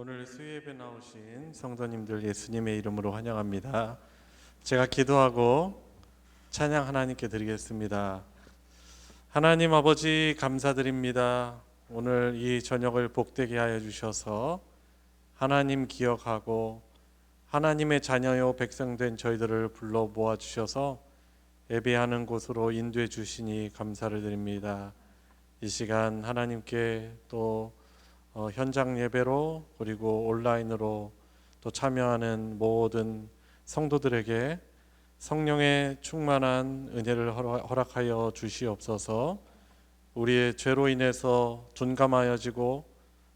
오늘 수예배 나오신 성도님들 예수님의 이름으로 환영합니다. 제가 기도하고 찬양 하나님께 드리겠습니다. 하나님 아버지 감사드립니다. 오늘 이 저녁을 복되게 하여 주셔서 하나님 기억하고 하나님의 자녀요 백성된 저희들을 불러 모아 주셔서 예배하는 곳으로 인도해 주시니 감사를 드립니다. 이 시간 하나님께 또 현장 예배로 그리고 온라인으로 또 참여하는 모든 성도들에게 성령의 충만한 은혜를 허락하여 주시옵소서. 우리의 죄로 인해서 둔감하여지고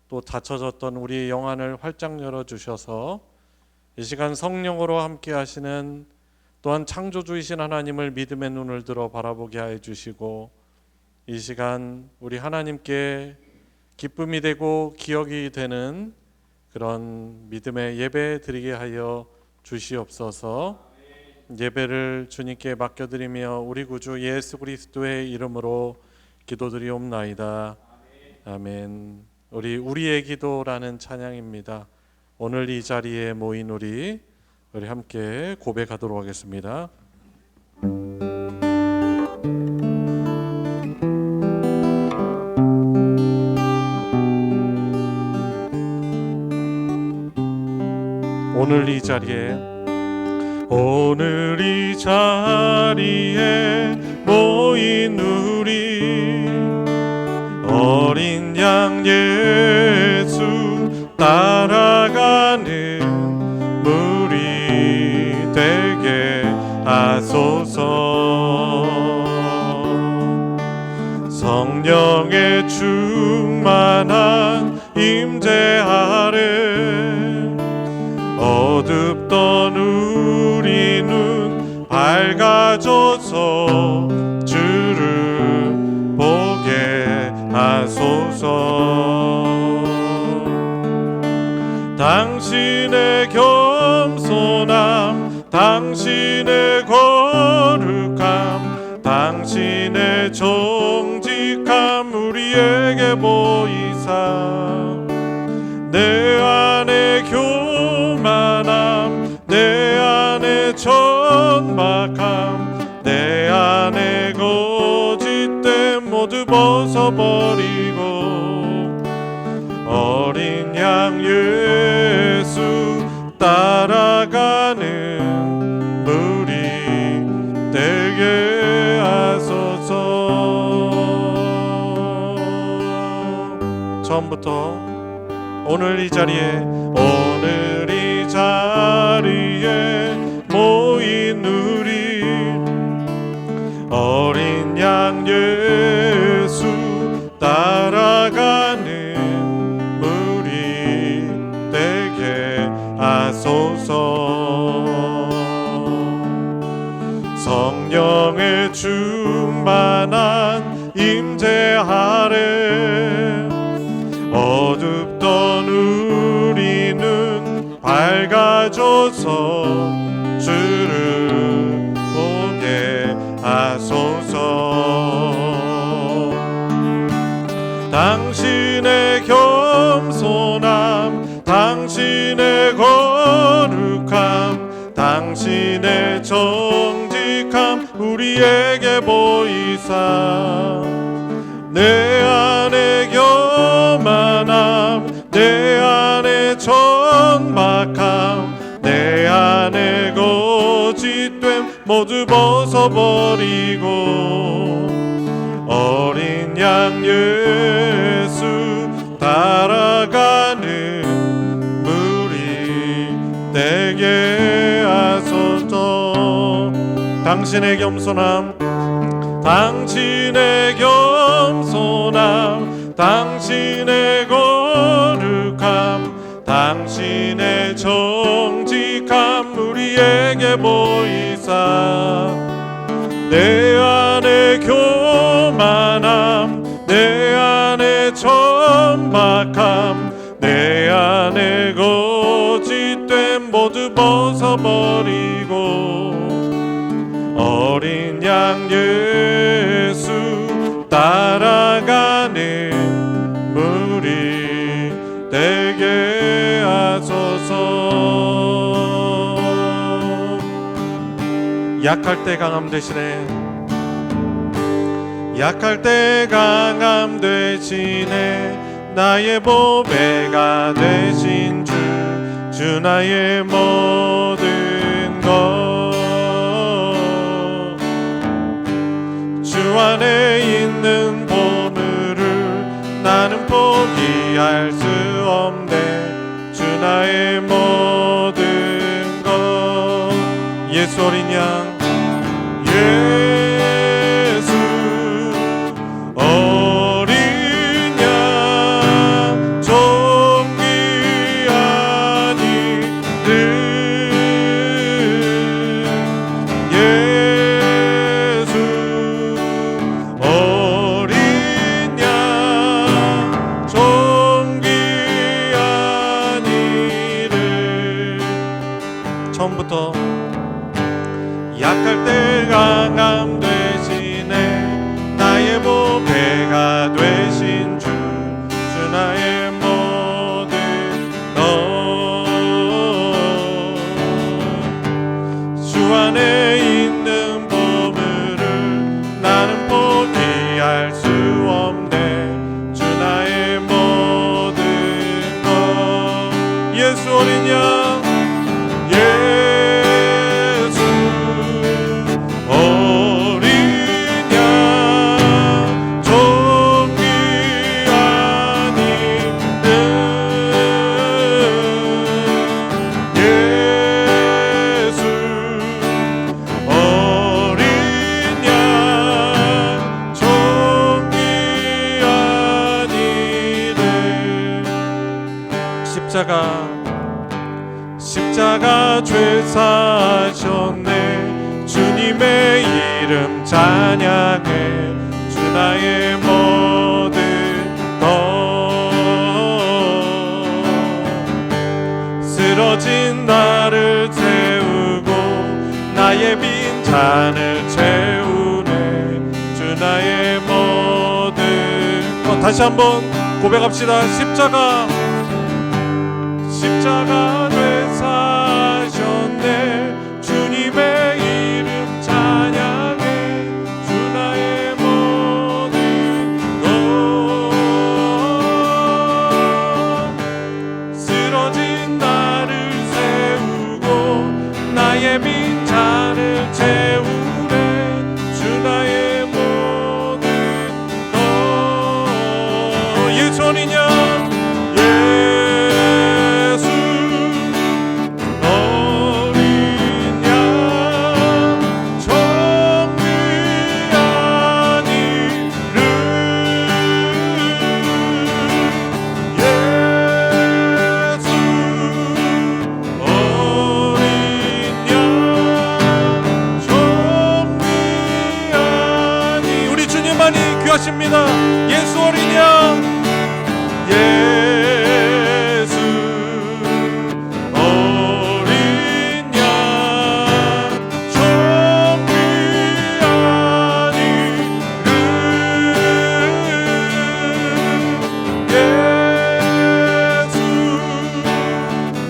또 닫혀졌던 우리의 영안을 활짝 열어주셔서 이 시간 성령으로 함께 하시는 또한 창조주이신 하나님을 믿음의 눈을 들어 바라보게 하여 주시고 이 시간 우리 하나님께 기쁨이 되고 기억이 되는 그런 믿음의 예배 드리게 하여 주시옵소서. 예배를 주님께 맡겨드리며 우리 구주 예수 그리스도의 이름으로 기도드리옵나이다. 아멘. 우리의 기도라는 찬양입니다. 오늘 이 자리에 모인 우리 함께 고백하도록 하겠습니다. 오늘 이 자리에 모인 우리 어린 양 예수 따라가는 무리 되게 하소서. 성령의 충만한 임재 아래 어둡던 우리 눈 밝아져서 주를 보게 하소서. 당신의 겸손함, 당신의 거룩함, 당신의 정직함 우리에게 보이사 내 안에 교만함, 내 안에 천박함, 내 안에 거짓됨 모두 벗어버리고 어린 양 예수 따라가는 무리 되게 하소서. 처음부터 오늘 이 자리에 모인 우리 어린 양 예수 따라가는 무리 되게 하소서. 성령의 충만한 임재 아래 어둡던 우리는 밝아져서 주를 보게 하소서. 당신의 겸손함, 당신의 거룩함, 당신의 정직함 우리에게 보이사 내 안에 교만함, 내 안에 천박함, 내 안에 거짓됨 모두 벗어버리고 어린 양 예수 따라가는 무리 되게 하소서. 당신의 겸손함, 당신의 겸손함, 당신의 거룩함, 당신의 정직함 우리에게 보이사 내 안에 교만함, 내 안에 천박함, 내 안에 거짓됨 모두 벗어버리고 어린 양 예수 따라가는 무리 되게 약할 때 강함 대신에, 약할 때 강함 대신에 나의 보배가 되신 주 나의 모든 것. 주 안에 있는 보물을 나는 포기할 수 없네. 주 나의 모든 것. 예수 어린 양, 예수 어린 양, 존귀한 이름. 예수 어린 양, 존귀한 이름. 처음부터 약할 때 강함 대신에 나의 보배가 되신 주 나의 모든 것. 주 안에 있는 보물을 나는 포기할 수 없네. 주 나의 모든 것. 예수 어린 양, 예수 어린 양, 존귀한 이름. 예수 어린 양, 존귀한 이름. 십자가 죄 사하셨네. 주님의 이름 찬양해. 주 나의 모든 것. 쓰러진 나를 세우고 나의 빈 잔을 채우네. 주 나의 모든 것. 다시 한번 고백합시다. 십자가 죄 사하셨네. 주님의 이름 찬양해. 주 나의 모든 것. 쓰러진 나를 세우고 나의 빈 잔을 채우네. 주 나의 모든 것. 예수 어린 양, 하십니다. 예수 어린 양, 예수 어린 양, 존귀한 이름. 예수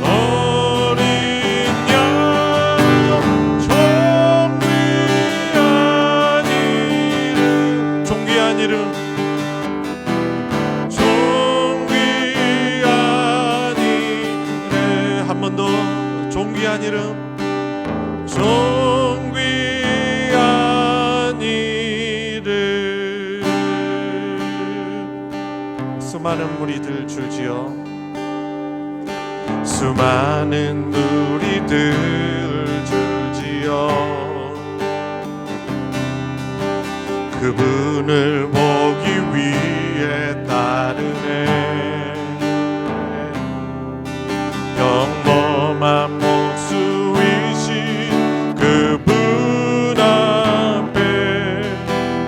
어린 양, 존귀한 이름. 존귀한 이름, 존귀한 이름. 한 번 더. 존귀한 이름, 존귀한 이름. 수많은 무리들 줄지어, 수많은 무리들 줄지어 그분을 보기 위해 따르네. 평범한 목수이신 그분 앞에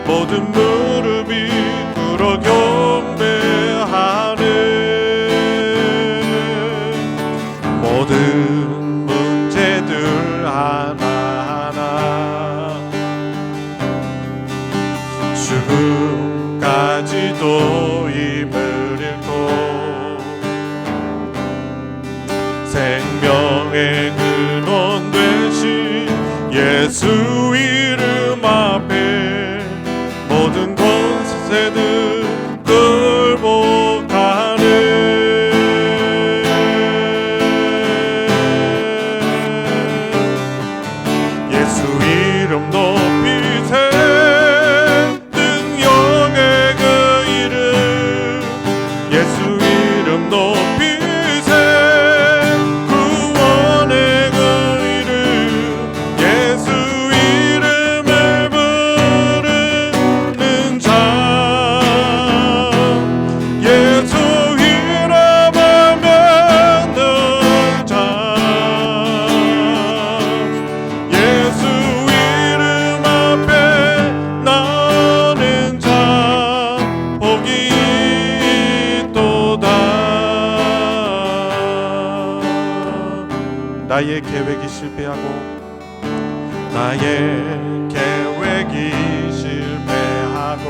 모든 무릎이 꿇어 경배하네. 모든 문제들 하나하나 죽음까지도 힘을 잃고 생명의 근원 되신 예수 이름 앞에 모든 권세들 굴복하네. 예수 이름 높이세. 능력의 그 이름 예수 이름 높이세. 구원의 그 이름 예수 이름을 부르는 자. 예수 이름 알면 는 자. 예수 이름 앞에 나는 자 복이 있도다. 나의 계획이 실패하고 나의 계획이 실패하고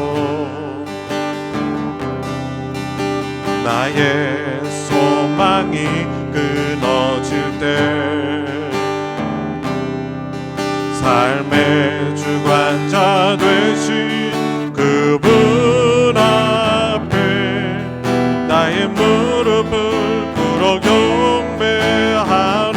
나의 소망이 끊어질 때 삶의 주관자 되신 그분 앞에 나의 무릎을 꿇어 경배하는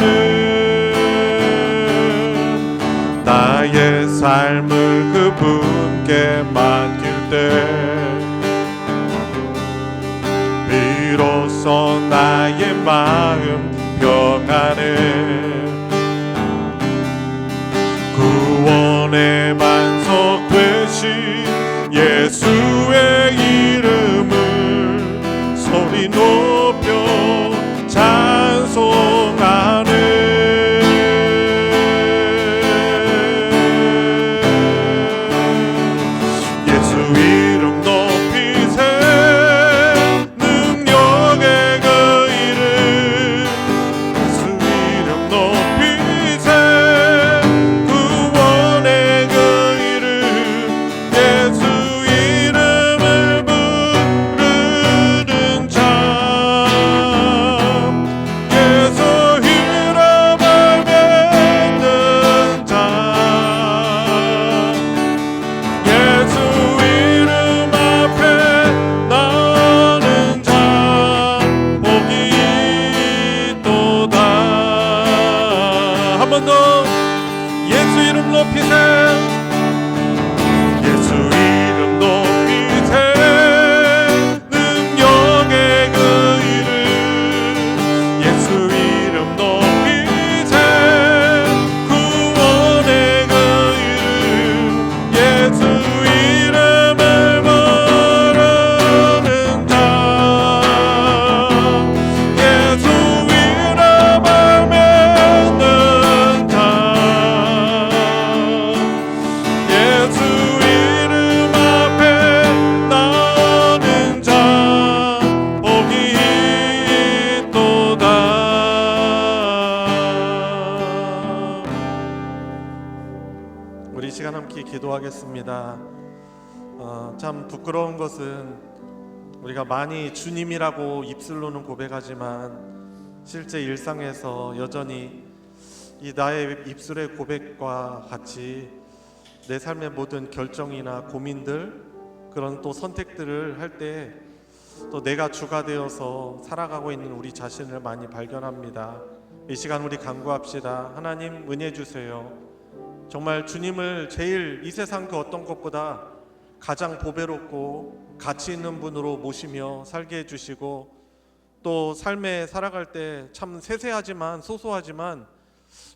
나의 삶을 그분께 맡길 때 비로소 나의 마음 평안해. 구원의 반석 되신 예수의 이름을 소리 높여 찬송하네. 예수 이름 높이세. 능력의 그 이름 예수 이름 높이세. 구원의 그 이름 예수 이름을 부르는 자. 예수 이름 알면 는 자. 예수 이름 앞에 나는 자 복이 있도다. 한 번 더 예수 이름 높이세. 예수 이름 높이세. 능력의 그 이름 예수 이름 높이세. 구원의 그 이름 예수 이름을 부르는 자. 예수 이름 알면 는 자. 예수 이름 앞에 나는 자 복이 있도다. 우리 이 시간 함께 기도하겠습니다. 참 부끄러운 것은 우리가 많이 주님이라고 입술로는 고백하지만 실제 일상에서 여전히 이 나의 입술의 고백과 같이 내 삶의 모든 결정이나 고민들, 그런 또 선택들을 할 때 또 내가 주가 되어서 살아가고 있는 우리 자신을 많이 발견합니다. 이 시간 우리 간구합시다. 하나님 은혜 주세요. 정말 주님을 제일 이 세상 그 어떤 것보다 가장 보배롭고 가치 있는 분으로 모시며 살게 해주시고, 또 삶에 살아갈 때 참 세세하지만 소소하지만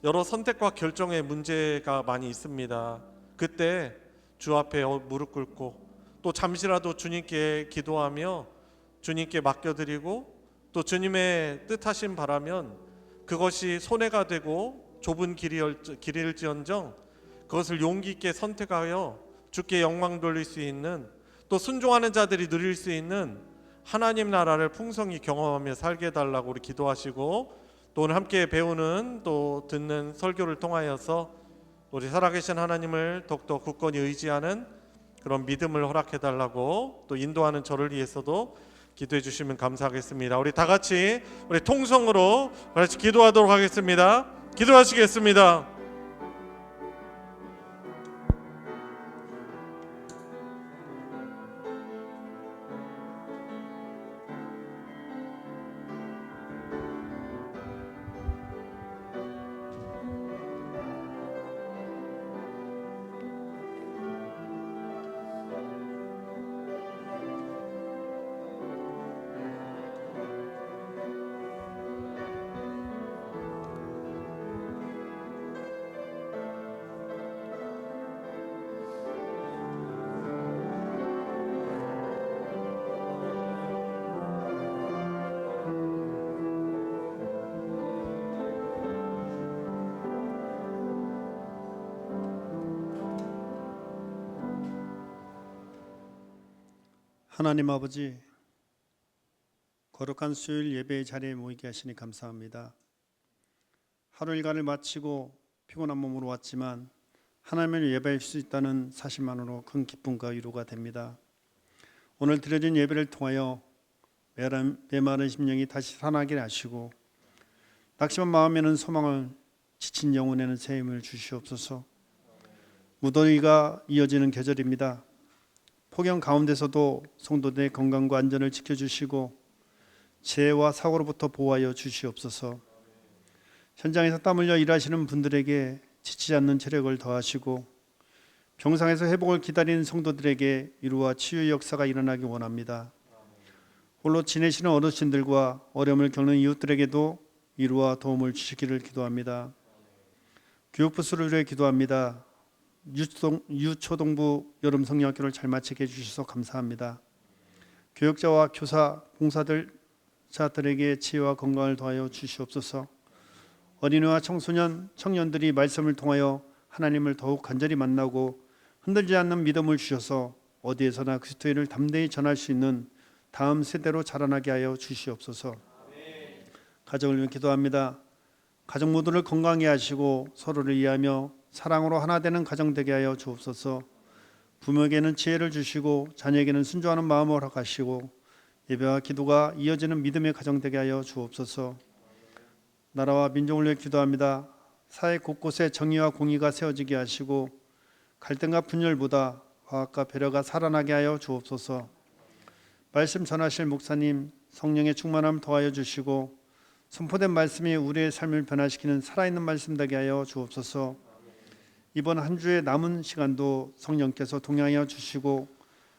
여러 선택과 결정의 문제가 많이 있습니다. 그때 주 앞에 무릎 꿇고 또 잠시라도 주님께 기도하며 주님께 맡겨드리고 또 주님의 뜻하심 바라면 그것이 손해가 되고 좁은 길일지언정 그것을 용기 있게 선택하여 주께 영광 돌릴 수 있는, 또 순종하는 자들이 누릴 수 있는 하나님 나라를 풍성히 경험하며 살게 해달라고 우리 기도하시고, 또 오늘 함께 배우는 또 듣는 설교를 통하여서 우리 살아계신 하나님을 더욱더 굳건히 의지하는 그런 믿음을 허락해달라고 또 인도하는 저를 위해서도 기도해 주시면 감사하겠습니다. 우리 다 같이 우리 통성으로 같이 기도하도록 하겠습니다. 기도하시겠습니다. 하나님 아버지, 거룩한 수요일 예배의 자리에 모이게 하시니 감사합니다. 하루 일과를 마치고 피곤한 몸으로 왔지만 하나님을 예배할 수 있다는 사실만으로 큰 기쁨과 위로가 됩니다. 오늘 드려진 예배를 통하여 메마른 심령이 다시 살아나게 하시고 낙심한 마음에는 소망을, 지친 영혼에는 새 힘을 주시옵소서. 무더위가 이어지는 계절입니다. 폭염 가운데서도 성도들의 건강과 안전을 지켜주시고 재해와 사고로부터 보호하여 주시옵소서. 현장에서 땀 흘려 일하시는 분들에게 지치지 않는 체력을 더하시고 병상에서 회복을 기다리는 성도들에게 위로와 치유의 역사가 일어나기 원합니다. 홀로 지내시는 어르신들과 어려움을 겪는 이웃들에게도 위로와 도움을 주시기를 기도합니다. 교육부수를 위해 기도합니다. 유초동부 여름성령학교를 잘 마치게 해주셔서 감사합니다. 교역자와 교사, 봉사자들에게 지혜와 건강을 더하여 주시옵소서. 어린이와 청소년, 청년들이 말씀을 통하여 하나님을 더욱 간절히 만나고 흔들지 않는 믿음을 주셔서 어디에서나 그리스도인을 담대히 전할 수 있는 다음 세대로 자라나게 하여 주시옵소서. 가정을 위해 기도합니다. 가족 모두를 건강히 하시고 서로를 이해하며 사랑으로 하나 되는 가정 되게 하여 주옵소서. 부모에게는 지혜를 주시고 자녀에게는 순종하는 마음을 허락하시고 예배와 기도가 이어지는 믿음의 가정 되게 하여 주옵소서. 나라와 민족을 위해 기도합니다. 사회 곳곳에 정의와 공의가 세워지게 하시고 갈등과 분열보다 화합과 배려가 살아나게 하여 주옵소서. 말씀 전하실 목사님 성령의 충만함을 더하여 주시고 선포된 말씀이 우리의 삶을 변화시키는 살아있는 말씀 되게 하여 주옵소서. 이번 한 주의 남은 시간도 성령께서 동행하여 주시고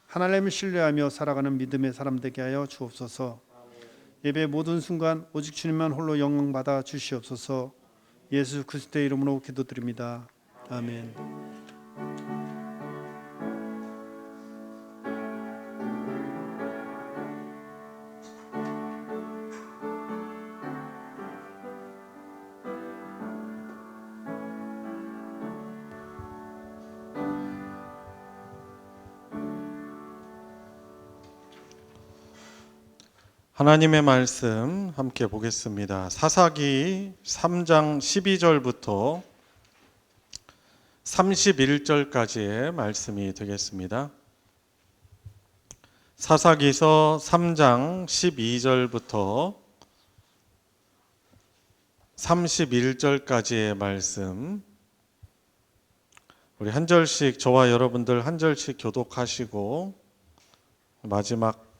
하나님을 신뢰하며 살아가는 믿음의 사람 되게 하여 주옵소서. 예배 모든 순간 오직 주님만 홀로 영광 받아 주시옵소서. 예수 그리스도의 이름으로 기도드립니다. 아멘. 하나님의 말씀 함께 보겠습니다. 사사기 3장 12절부터 31절까지의 말씀이 되겠습니다. 사사기서 3장 12절부터 31절까지의 말씀, 우리 한 절씩, 저와 여러분들 한 절씩 교독하시고 마지막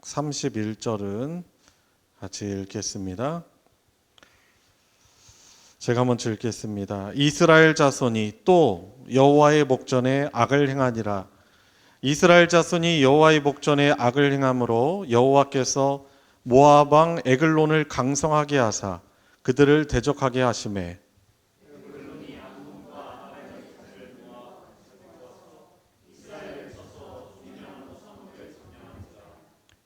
31절은 같이 읽겠습니다. 제가 먼저 읽겠습니다. 이스라엘 자손이 또 여호와의 목전에 악을 행하니라. 이스라엘 자손이 여호와의 목전에 악을 행함으로 여호와께서 모압 왕 에글론을 강성하게 하사 그들을 대적하게 하시매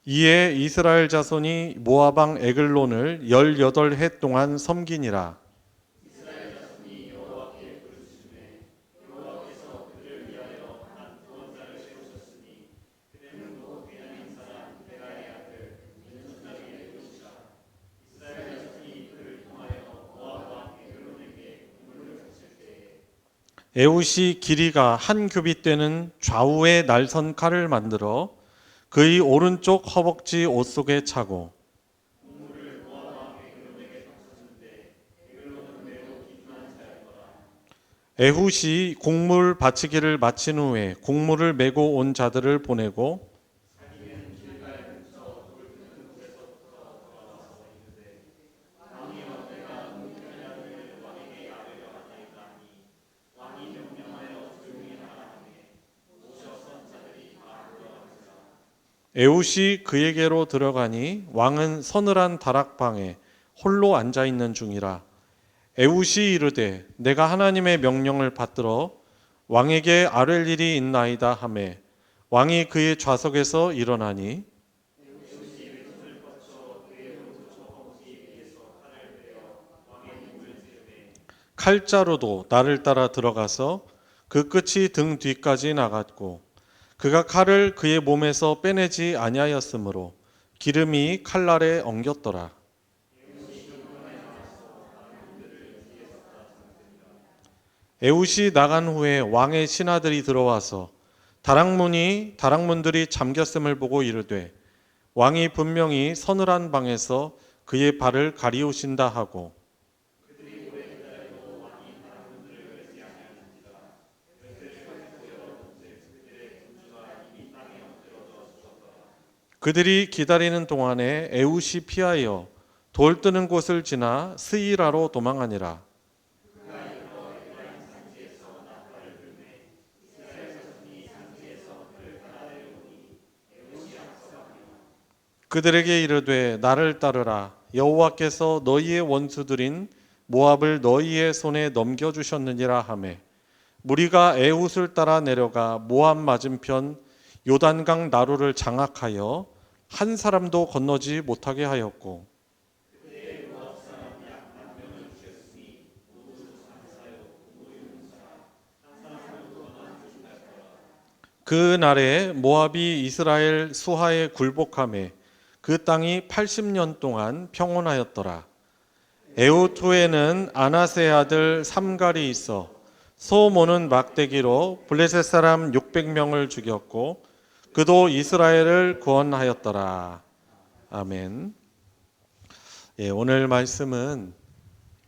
이에 이스라엘 자손이 모압 왕 에글론을 18해 동안 섬기니라. 에훗이 길이가 한 규빗 되는 좌우에 날선 칼을 만들어 그의 오른쪽 허벅지 옷 속에 차고 에훗이 곡물 바치기를 마친 후에 곡물을 메고 온 자들을 보내고 에훗이 그에게로 들어가니 왕은 서늘한 다락방에 홀로 앉아 있는 중이라. 에훗이 이르되 내가 하나님의 명령을 받들어 왕에게 아뢰 일이 있나이다 하매 왕이 그의 좌석에서 일어나니 칼자루도 나를 따라 들어가서 그 끝이 등 뒤까지 나갔고 그가 칼을 그의 몸에서 빼내지 아니하였으므로 기름이 칼날에 엉겼더라. 에훗이 나간 후에 왕의 신하들이 들어와서 다락문들이 잠겼음을 보고 이르되 왕이 분명히 서늘한 방에서 그의 발을 가리우신다 하고, 그들이 기다리는 동안에 에훗이 피하여 돌 뜨는 곳을 지나 스이라로 도망하니라. 그들에게 이르되 나를 따르라. 여호와께서 너희의 원수들인 모압을 너희의 손에 넘겨주셨느니라 하매, 무리가 에훗을 따라 내려가 모압 맞은편 요단강 나루를 장악하여 한 사람도 건너지 못하게 하였고, 그 날에 모압이 이스라엘 수하에 굴복하매 그 땅이 80년 동안 평온하였더라. 에훗 후에는 아나스의 아들 삼갈이 있어 소 모는 막대기로 블레셋 사람 600명을 죽였고 그도 이스라엘을 구원하였더라. 아멘. 예, 오늘 말씀은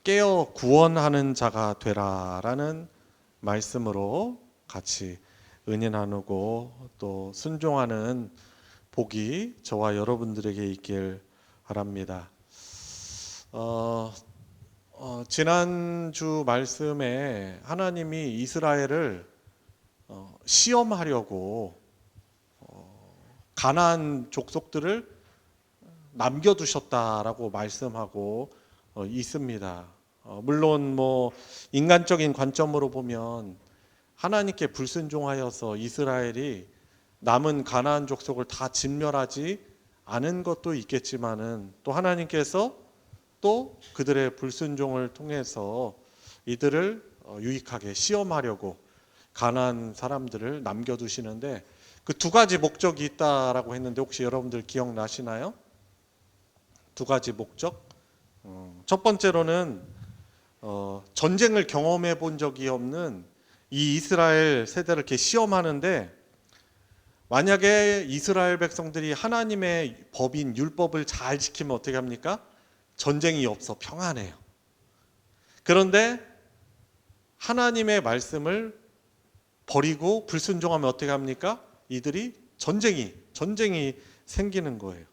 깨어 구원하는 자가 되라라는 말씀으로 같이 은혜 나누고 또 순종하는 복이 저와 여러분들에게 있길 바랍니다. 지난주 말씀에 하나님이 이스라엘을 시험하려고 가나안 족속들을 남겨두셨다라고 말씀하고 있습니다. 물론 뭐 인간적인 관점으로 보면 하나님께 불순종하여서 이스라엘이 남은 가나안 족속을 다 진멸하지 않은 것도 있겠지만은 또 하나님께서 또 그들의 불순종을 통해서 이들을 유익하게 시험하려고 가나안 사람들을 남겨두시는데 그 두 가지 목적이 있다라고 했는데 혹시 여러분들 기억나시나요? 두 가지 목적. 첫 번째로는 전쟁을 경험해 본 적이 없는 이 이스라엘 세대를 이렇게 시험하는데, 만약에 이스라엘 백성들이 하나님의 법인 율법을 잘 지키면 어떻게 합니까? 전쟁이 없어 평안해요. 그런데 하나님의 말씀을 버리고 불순종하면 어떻게 합니까? 이들이 전쟁이 생기는 거예요.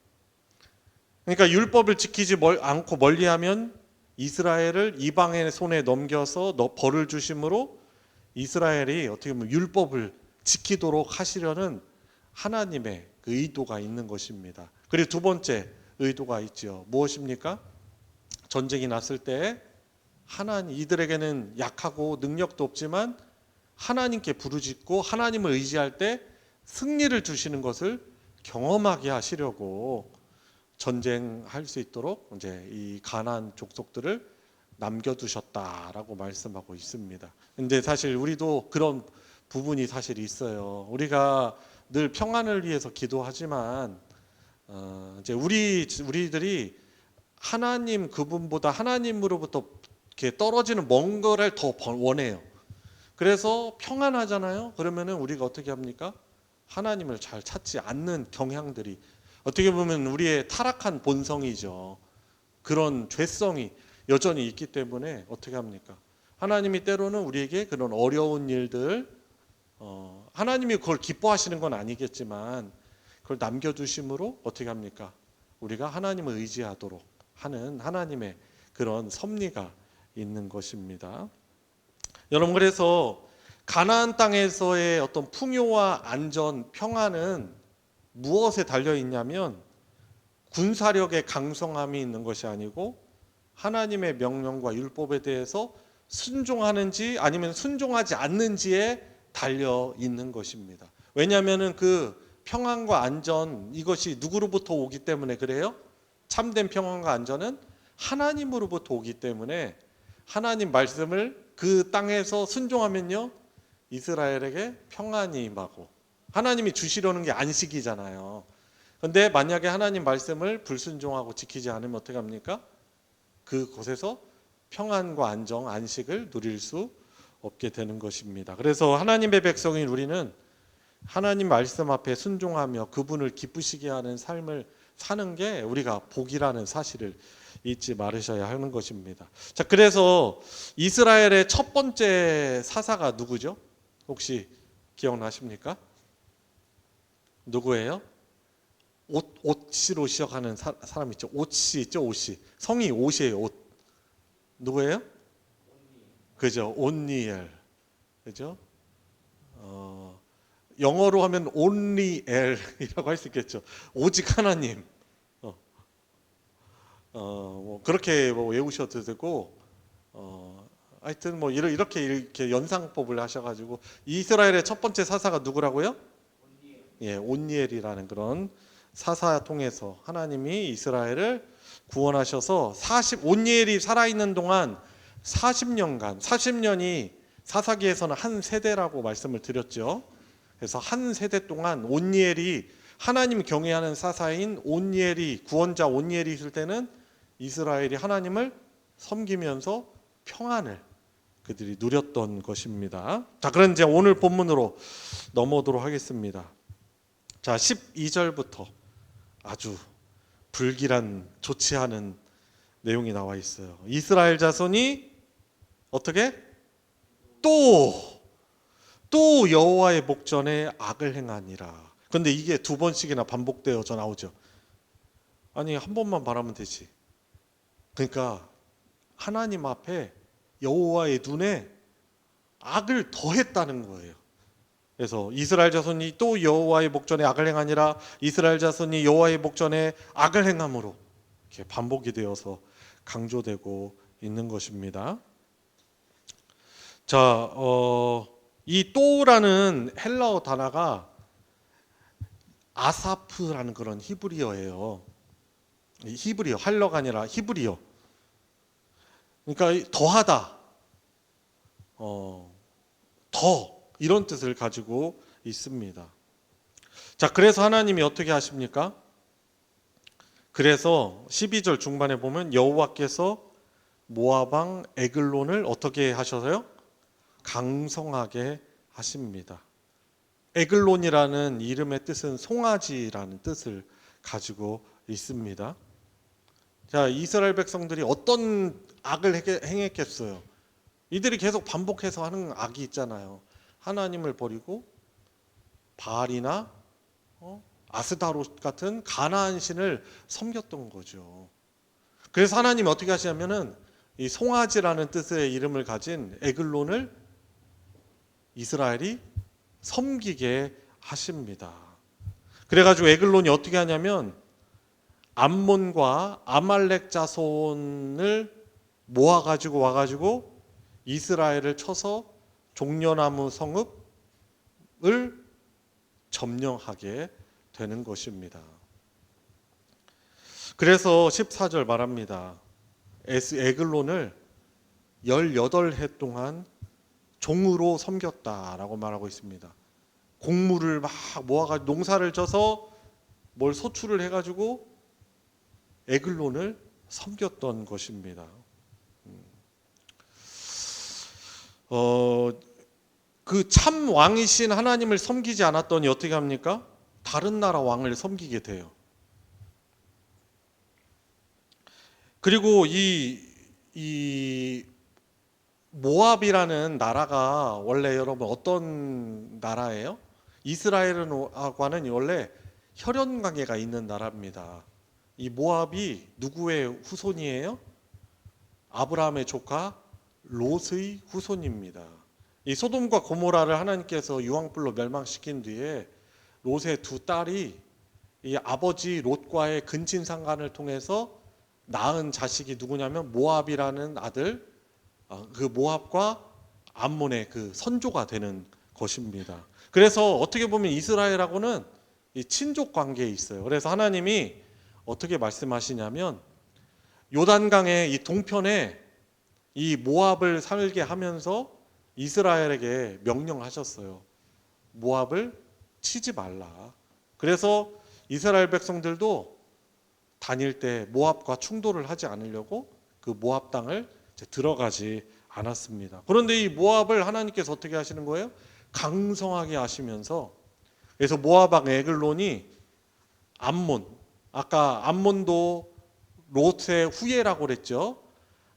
그러니까 율법을 지키지 않고 멀리하면 이스라엘을 이방의 손에 넘겨서 벌을 주심으로 이스라엘이 어떻게 보면 율법을 지키도록 하시려는 하나님의 그 의도가 있는 것입니다. 그리고 두 번째 의도가 있죠. 무엇입니까? 전쟁이 났을 때 이들에게는 약하고 능력도 없지만 하나님께 부르짖고 하나님을 의지할 때 승리를 주시는 것을 경험하게 하시려고 전쟁할 수 있도록 이제 이 가나안 족속들을 남겨두셨다라고 말씀하고 있습니다. 근데 사실 우리도 그런 부분이 사실 있어요. 우리가 늘 평안을 위해서 기도하지만 이제 우리들이 하나님 그분보다 하나님으로부터 이렇게 떨어지는 먼 거를 더 원해요. 그래서 평안하잖아요. 그러면은 우리가 어떻게 합니까? 하나님을 잘 찾지 않는 경향들이 어떻게 보면 우리의 타락한 본성이죠. 그런 죄성이 여전히 있기 때문에 어떻게 합니까? 하나님이 때로는 우리에게 그런 어려운 일들, 하나님이 그걸 기뻐하시는 건 아니겠지만 그걸 남겨두심으로 어떻게 합니까? 우리가 하나님을 의지하도록 하는 하나님의 그런 섭리가 있는 것입니다. 여러분, 그래서 가나안 땅에서의 어떤 풍요와 안전, 평안은 무엇에 달려 있냐면 군사력의 강성함이 있는 것이 아니고 하나님의 명령과 율법에 대해서 순종하는지 아니면 순종하지 않는지에 달려 있는 것입니다. 왜냐하면 그 평안과 안전, 이것이 누구로부터 오기 때문에 그래요? 참된 평안과 안전은 하나님으로부터 오기 때문에 하나님 말씀을 그 땅에서 순종하면요 이스라엘에게 평안이 임하고 하나님이 주시려는 게 안식이잖아요. 근데 만약에 하나님 말씀을 불순종하고 지키지 않으면 어떻게 합니까? 그곳에서 평안과 안정, 안식을 누릴 수 없게 되는 것입니다. 그래서 하나님의 백성인 우리는 하나님 말씀 앞에 순종하며 그분을 기쁘시게 하는 삶을 사는 게 우리가 복이라는 사실을 잊지 말으셔야 하는 것입니다. 자, 그래서 이스라엘의 첫 번째 사사가 누구죠? 혹시 기억나십니까? 누구예요? 옷시로 시작하는 사람 있죠. 옷시 있죠. 옷시. 성이 옷이에요. 옷. 누구예요? 그죠. 온니엘. 그죠? 영어로 하면 only L이라고 할 수 있겠죠. 오직 하나님. 뭐 그렇게 뭐 외우셔도 되고, 하여튼 뭐 이렇게 연상법을 하셔가지고 이스라엘의 첫 번째 사사가 누구라고요? 예, 온니엘이라는 그런 사사 통해서 하나님이 이스라엘을 구원하셔서 온니엘이 살아있는 동안 40년이 사사기에서는 한 세대라고 말씀을 드렸죠. 그래서 한 세대 동안 온니엘이 하나님 경외하는 사사인 온니엘이 구원자 온니엘이 있을 때는 이스라엘이 하나님을 섬기면서 평안을 그들이 누렸던 것입니다. 자, 그럼 이제 오늘 본문으로 넘어오도록 하겠습니다. 자, 12절부터 아주 불길한 좋지 않은 내용이 나와 있어요. 이스라엘 자손이 어떻게 또 여호와의 목전에 악을 행하니라. 근데 이게 두 번씩이나 반복되어져 나오죠. 아니, 한 번만 말하면 되지. 그러니까 하나님 앞에 여호와의 눈에 악을 더했다는 거예요. 그래서 이스라엘 자손이 또 여호와의 목전에 악을 행하니라. 이스라엘 자손이 여호와의 목전에 악을 행함으로 이렇게 반복이 되어서 강조되고 있는 것입니다. 자, 이 또라는 헬라어 단어가 아사프라는 그런 히브리어예요. 히브리어, 할러가 아니라 히브리어. 그러니까 더하다, 더 이런 뜻을 가지고 있습니다. 자, 그래서 하나님이 어떻게 하십니까? 그래서 12절 중반에 보면 여호와께서 모압 왕 에글론을 어떻게 하셔서요? 강성하게 하십니다. 에글론이라는 이름의 뜻은 송아지라는 뜻을 가지고 있습니다. 자, 이스라엘 백성들이 어떤 악을 행했겠어요? 이들이 계속 반복해서 하는 악이 있잖아요. 하나님을 버리고 바알이나 아스다롯 같은 가나안 신을 섬겼던 거죠. 그래서 하나님이 어떻게 하시냐면은 이 송아지라는 뜻의 이름을 가진 에글론을 이스라엘이 섬기게 하십니다. 그래가지고 에글론이 어떻게 하냐면 암몬과 아말렉 자손을 모아가지고 와가지고 이스라엘을 쳐서 종려나무 성읍을 점령하게 되는 것입니다. 그래서 14절 말합니다. 에글론을 18해 동안 종으로 섬겼다라고 말하고 있습니다. 곡물을 막 모아가지고 농사를 져서 뭘 소출을 해가지고 에글론을 섬겼던 것입니다. 그 참 왕이신 하나님을 섬기지 않았더니 어떻게 합니까? 다른 나라 왕을 섬기게 돼요. 그리고 이 모압이라는 나라가 원래 여러분 어떤 나라예요? 이스라엘과는 원래 혈연 관계가 있는 나라입니다. 이 모압이 누구의 후손이에요? 아브라함의 조카 롯의 후손입니다. 이 소돔과 고모라를 하나님께서 유황불로 멸망시킨 뒤에 롯의 두 딸이 이 아버지 롯과의 근친상간을 통해서 낳은 자식이 누구냐면 모압이라는 아들, 그 모압과 암몬의 그 선조가 되는 것입니다. 그래서 어떻게 보면 이스라엘하고는 이 친족 관계에 있어요. 그래서 하나님이 어떻게 말씀하시냐면 요단강의 이 동편에 이 모압을 살게 하면서 이스라엘에게 명령하셨어요. 모압을 치지 말라. 그래서 이스라엘 백성들도 다닐 때 모압과 충돌을 하지 않으려고 그 모압 땅을 이제 들어가지 않았습니다. 그런데 이 모압을 하나님께서 어떻게 하시는 거예요? 강성하게 하시면서, 그래서 모압 왕 에글론이 암몬, 아까 암몬도 롯의 후예라고 그랬죠.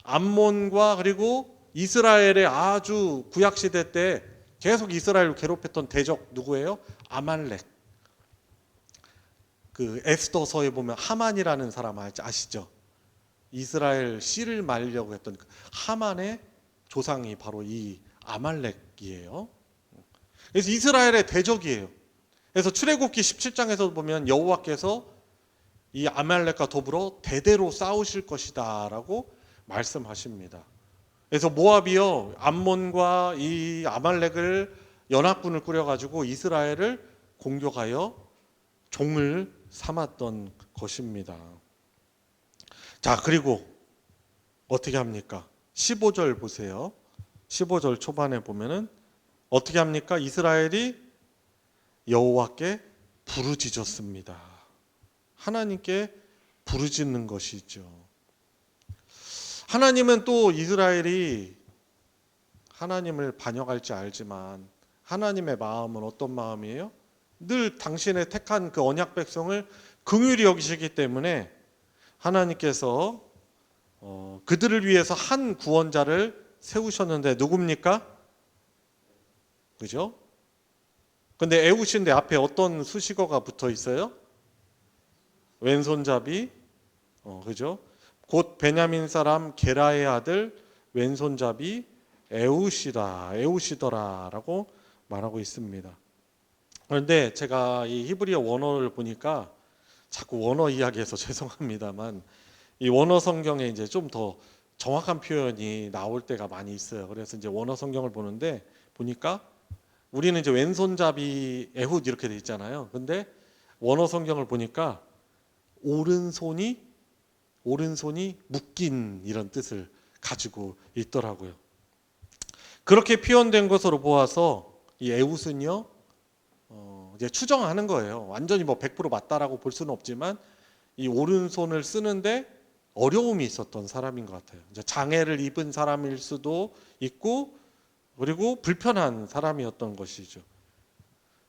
암몬과 그리고 이스라엘의 아주 구약 시대 때 계속 이스라엘을 괴롭혔던 대적 누구예요? 아말렉. 그 에스더서에 보면 하만이라는 사람 아시죠? 이스라엘 씨를 말려고 했던 그 하만의 조상이 바로 이 아말렉이에요. 그래서 이스라엘의 대적이에요. 그래서 출애굽기 17장에서 보면 여호와께서 이 아말렉과 더불어 대대로 싸우실 것이다라고 말씀하십니다. 그래서 모압이요, 암몬과 이 아말렉을 연합군을 꾸려가지고 이스라엘을 공격하여 종을 삼았던 것입니다. 자, 그리고 어떻게 합니까? 15절 보세요. 15절 초반에 보면은 어떻게 합니까? 이스라엘이 여호와께 부르짖었습니다. 하나님께 부르짖는 것이죠. 하나님은 또 이스라엘이 하나님을 반역할지 알지만 하나님의 마음은 어떤 마음이에요? 늘 당신의 택한 그 언약 백성을 긍휼히 여기시기 때문에 하나님께서 그들을 위해서 한 구원자를 세우셨는데 누굽니까? 그죠? 근데 에웃인데 앞에 어떤 수식어가 붙어 있어요? 왼손잡이, 그죠? 곧 베냐민 사람 게라의 아들 왼손잡이 에웃이더라라고 말하고 있습니다. 그런데 제가 이 히브리어 원어를 보니까 자꾸 원어 이야기해서 죄송합니다만 이 원어 성경에 이제 좀 더 정확한 표현이 나올 때가 많이 있어요. 그래서 이제 원어 성경을 보는데 보니까 우리는 이제 왼손잡이 에훗 이렇게 돼 있잖아요. 근데 원어 성경을 보니까 오른손이 묶인 이런 뜻을 가지고 있더라고요. 그렇게 표현된 것으로 보아서 이 에훗은요, 이제 추정하는 거예요. 완전히 뭐 100% 맞다라고 볼 수는 없지만 이 오른손을 쓰는데 어려움이 있었던 사람인 것 같아요. 이제 장애를 입은 사람일 수도 있고, 그리고 불편한 사람이었던 것이죠.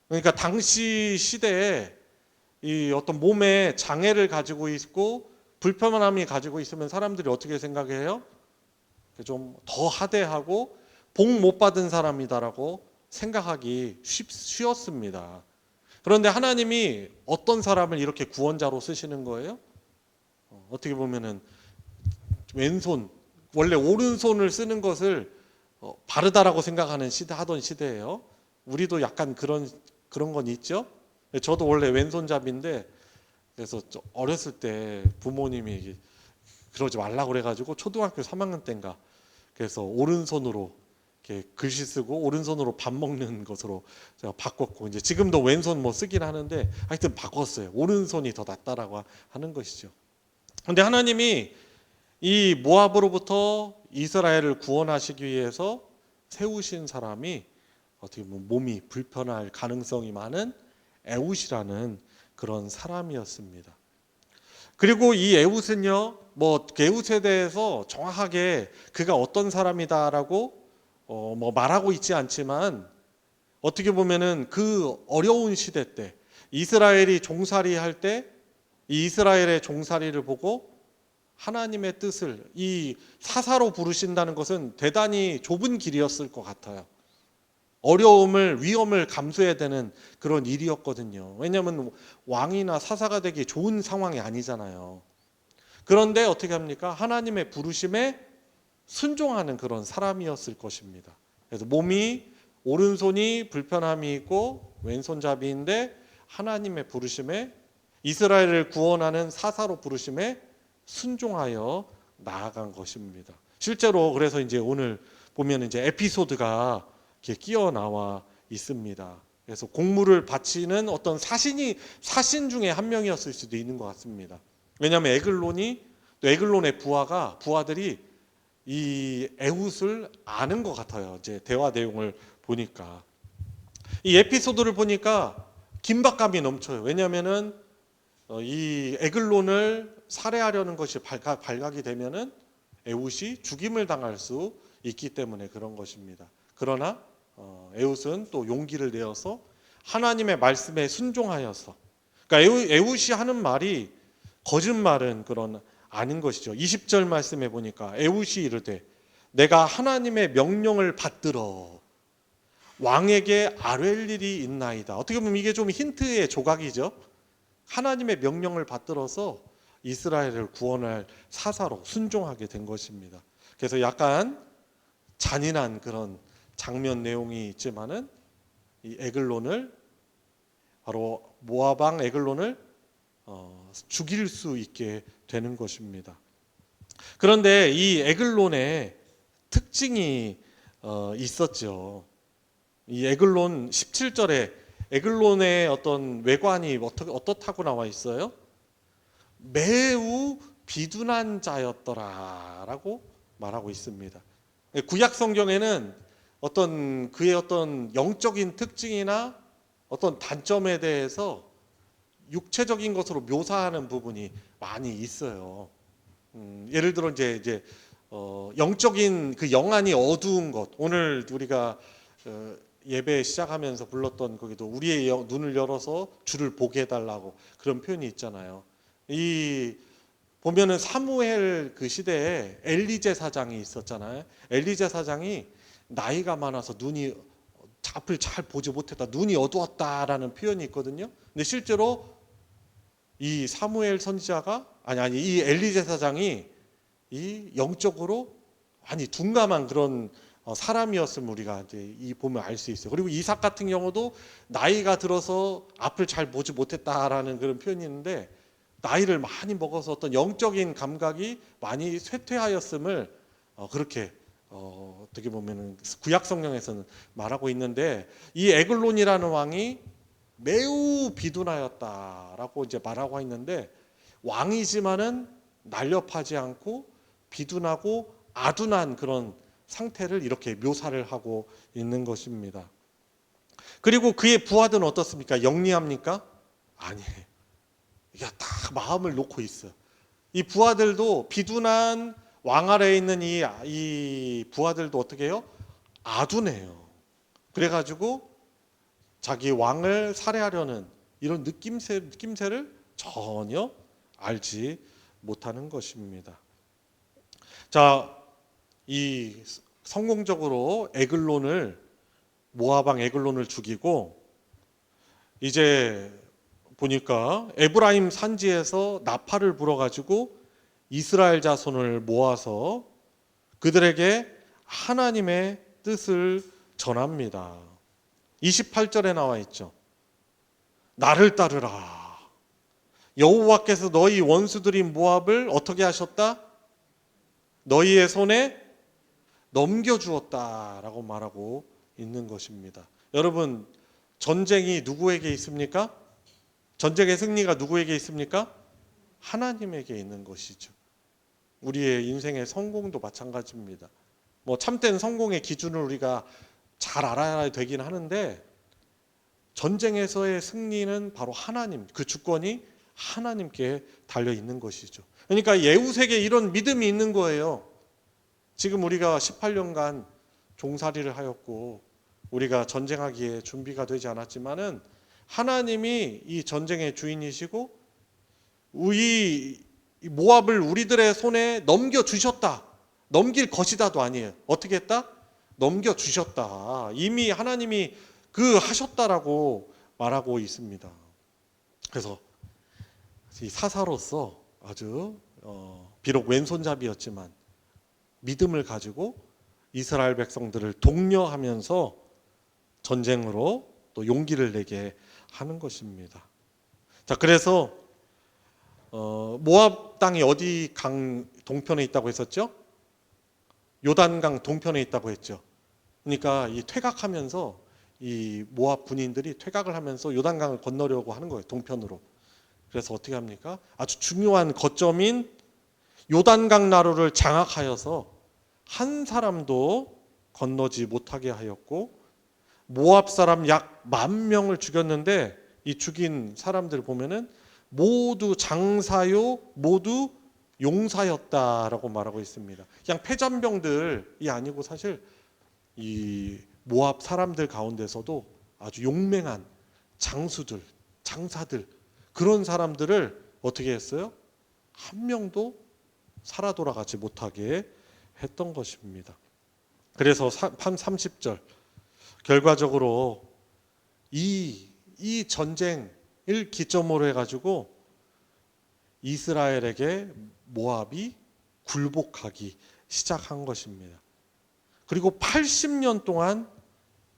그러니까 당시 시대에 이 어떤 몸에 장애를 가지고 있고 불편함이 가지고 있으면 사람들이 어떻게 생각해요? 좀 더 하대하고 복 못 받은 사람이다라고 생각하기 쉬웠습니다. 그런데 하나님이 어떤 사람을 이렇게 구원자로 쓰시는 거예요? 어떻게 보면은 왼손, 원래 오른손을 쓰는 것을 바르다라고 생각하는 하던 시대예요. 우리도 약간 그런 건 있죠. 저도 원래 왼손잡이인데, 그래서 어렸을 때 부모님이 그러지 말라고 그래가지고 초등학교 3학년 때인가 그래서 오른손으로 이렇게 글씨 쓰고 오른손으로 밥 먹는 것으로 제가 바꿨고, 이제 지금도 왼손 뭐 쓰긴 하는데 하여튼 바꿨어요. 오른손이 더 낫다라고 하는 것이죠. 그런데 하나님이 이 모압으로부터 이스라엘을 구원하시기 위해서 세우신 사람이 어떻게 보면 몸이 불편할 가능성이 많은 에훗이라는 그런 사람이었습니다. 그리고 이 에훗은요, 뭐 에훗에 대해서 정확하게 그가 어떤 사람이다라고 뭐 말하고 있지 않지만, 어떻게 보면은 그 어려운 시대 때 이스라엘이 종살이 할 때 이 이스라엘의 종살이를 보고 하나님의 뜻을 이 사사로 부르신다는 것은 대단히 좁은 길이었을 것 같아요. 어려움을, 위험을 감수해야 되는 그런 일이었거든요. 왜냐하면 왕이나 사사가 되기 좋은 상황이 아니잖아요. 그런데 어떻게 합니까? 하나님의 부르심에 순종하는 그런 사람이었을 것입니다. 그래서 몸이, 오른손이 불편함이 있고 왼손잡이인데 하나님의 부르심에, 이스라엘을 구원하는 사사로 부르심에 순종하여 나아간 것입니다. 실제로 그래서 이제 오늘 보면 이제 에피소드가 이렇게 끼어 나와 있습니다. 그래서 공물을 바치는 어떤 사신 중에 한 명이었을 수도 있는 것 같습니다. 왜냐하면 에글론의 부하들이 이 에훗을 아는 것 같아요. 이제 대화 내용을 보니까 이 에피소드를 보니까 긴박감이 넘쳐요. 왜냐하면은 이 에글론을 살해하려는 것이 발각이 되면은 에훗이 죽임을 당할 수 있기 때문에 그런 것입니다. 그러나 에훗은 또 용기를 내어서 하나님의 말씀에 순종하여서, 그러니까 에훗이 하는 말이 거짓말은 그런 아닌 것이죠. 20절 말씀에 보니까 에훗이 이르되 내가 하나님의 명령을 받들어 왕에게 아뢰 일이 있나이다. 어떻게 보면 이게 좀 힌트의 조각이죠. 하나님의 명령을 받들어서 이스라엘을 구원할 사사로 순종하게 된 것입니다. 그래서 약간 잔인한 그런 장면 내용이 있지만은 이 에글론을, 바로 모압 왕 에글론을 죽일 수 있게 되는 것입니다. 그런데 이 에글론의 특징이 있었죠. 이 에글론 17절에 에글론의 어떤 외관이 어떻다고 나와 있어요? 매우 비둔한 자였더라라고 말하고 있습니다. 구약 성경에는 그의 어떤 영적인 특징이나 어떤 단점에 대해서 육체적인 것으로 묘사하는 부분이 많이 있어요. 예를 들어 이제 영적인 그 영안이 어두운 것. 오늘 우리가 예배 시작하면서 불렀던 거기도 우리의 눈을 열어서 주를 보게 해달라고 그런 표현이 있잖아요. 이 보면은 사무엘 그 시대에 엘리 제사장이 있었잖아요. 엘리 제사장이 나이가 많아서 눈이 앞을 잘 보지 못했다, 눈이 어두웠다라는 표현이 있거든요. 근데 실제로 이 사무엘 선지자가 이 엘리 제사장이 이 영적으로 둔감한 그런 사람이었음을 우리가 이제 보면 알 수 있어요. 그리고 이삭 같은 경우도 나이가 들어서 앞을 잘 보지 못했다라는 그런 표현이 있는데, 나이를 많이 먹어서 어떤 영적인 감각이 많이 쇠퇴하였음을 그렇게 어떻게 보면은 구약 성경에서는 말하고 있는데, 이 에글론이라는 왕이 매우 비둔하였다라고 이제 말하고 있는데, 왕이지만은 날렵하지 않고 비둔하고 아둔한 그런 상태를 이렇게 묘사를 하고 있는 것입니다. 그리고 그의 부하들은 어떻습니까? 영리합니까? 아니에요. 이게 다 마음을 놓고 있어요. 이 부하들도 비둔한 왕 아래에 있는 이 부하들도 어떻게 해요? 아둔해요. 그래가지고 자기 왕을 살해하려는 이런 느낌새를 전혀 알지 못하는 것입니다. 자, 이 성공적으로 모압 왕 에글론을 죽이고, 이제 보니까 에브라임 산지에서 나팔을 불어가지고 이스라엘 자손을 모아서 그들에게 하나님의 뜻을 전합니다. 28절에 나와 있죠. 나를 따르라. 여호와께서 너희 원수들인 모압을 어떻게 하셨다? 너희의 손에 넘겨주었다라고 말하고 있는 것입니다. 여러분, 전쟁이 누구에게 있습니까? 전쟁의 승리가 누구에게 있습니까? 하나님에게 있는 것이죠. 우리의 인생의 성공도 마찬가지입니다. 참된 성공의 기준을 우리가 잘 알아야 되긴 하는데, 전쟁에서의 승리는 바로 하나님, 그 주권이 하나님께 달려 있는 것이죠. 그러니까 에훗에게 이런 믿음이 있는 거예요. 지금 우리가 18년간 종살이를 하였고 우리가 전쟁하기에 준비가 되지 않았지만은 하나님이 이 전쟁의 주인이시고 이 모압을 우리들의 손에 넘겨주셨다. 넘길 것이다도 아니에요. 어떻게 했다? 넘겨주셨다. 이미 하나님이 하셨다라고 말하고 있습니다. 그래서 이 사사로서 아주 비록 왼손잡이였지만 믿음을 가지고 이스라엘 백성들을 독려하면서 전쟁으로 또 용기를 내게 하는 것입니다. 자, 그래서 모압 땅이 어디 강 동편에 있다고 했었죠? 요단강 동편에 있다고 했죠. 그러니까 이 퇴각하면서 이 모압 군인들이 퇴각을 하면서 요단강을 건너려고 하는 거예요, 동편으로. 그래서 어떻게 합니까? 아주 중요한 거점인 요단강 나루를 장악하여서 한 사람도 건너지 못하게 하였고, 모압 사람 약 10,000명을 죽였는데 이 죽인 사람들 보면은 모두 장사요, 모두 용사였다라고 말하고 있습니다. 그냥 패잔병들이 아니고 사실 이 모압 사람들 가운데서도 아주 용맹한 장수들, 장사들, 그런 사람들을 어떻게 했어요? 한 명도 살아 돌아가지 못하게 했던 것입니다. 그래서 30절 결과적으로 이 전쟁을 기점으로 해가지고 이스라엘에게 모압이 굴복하기 시작한 것입니다. 그리고 80년 동안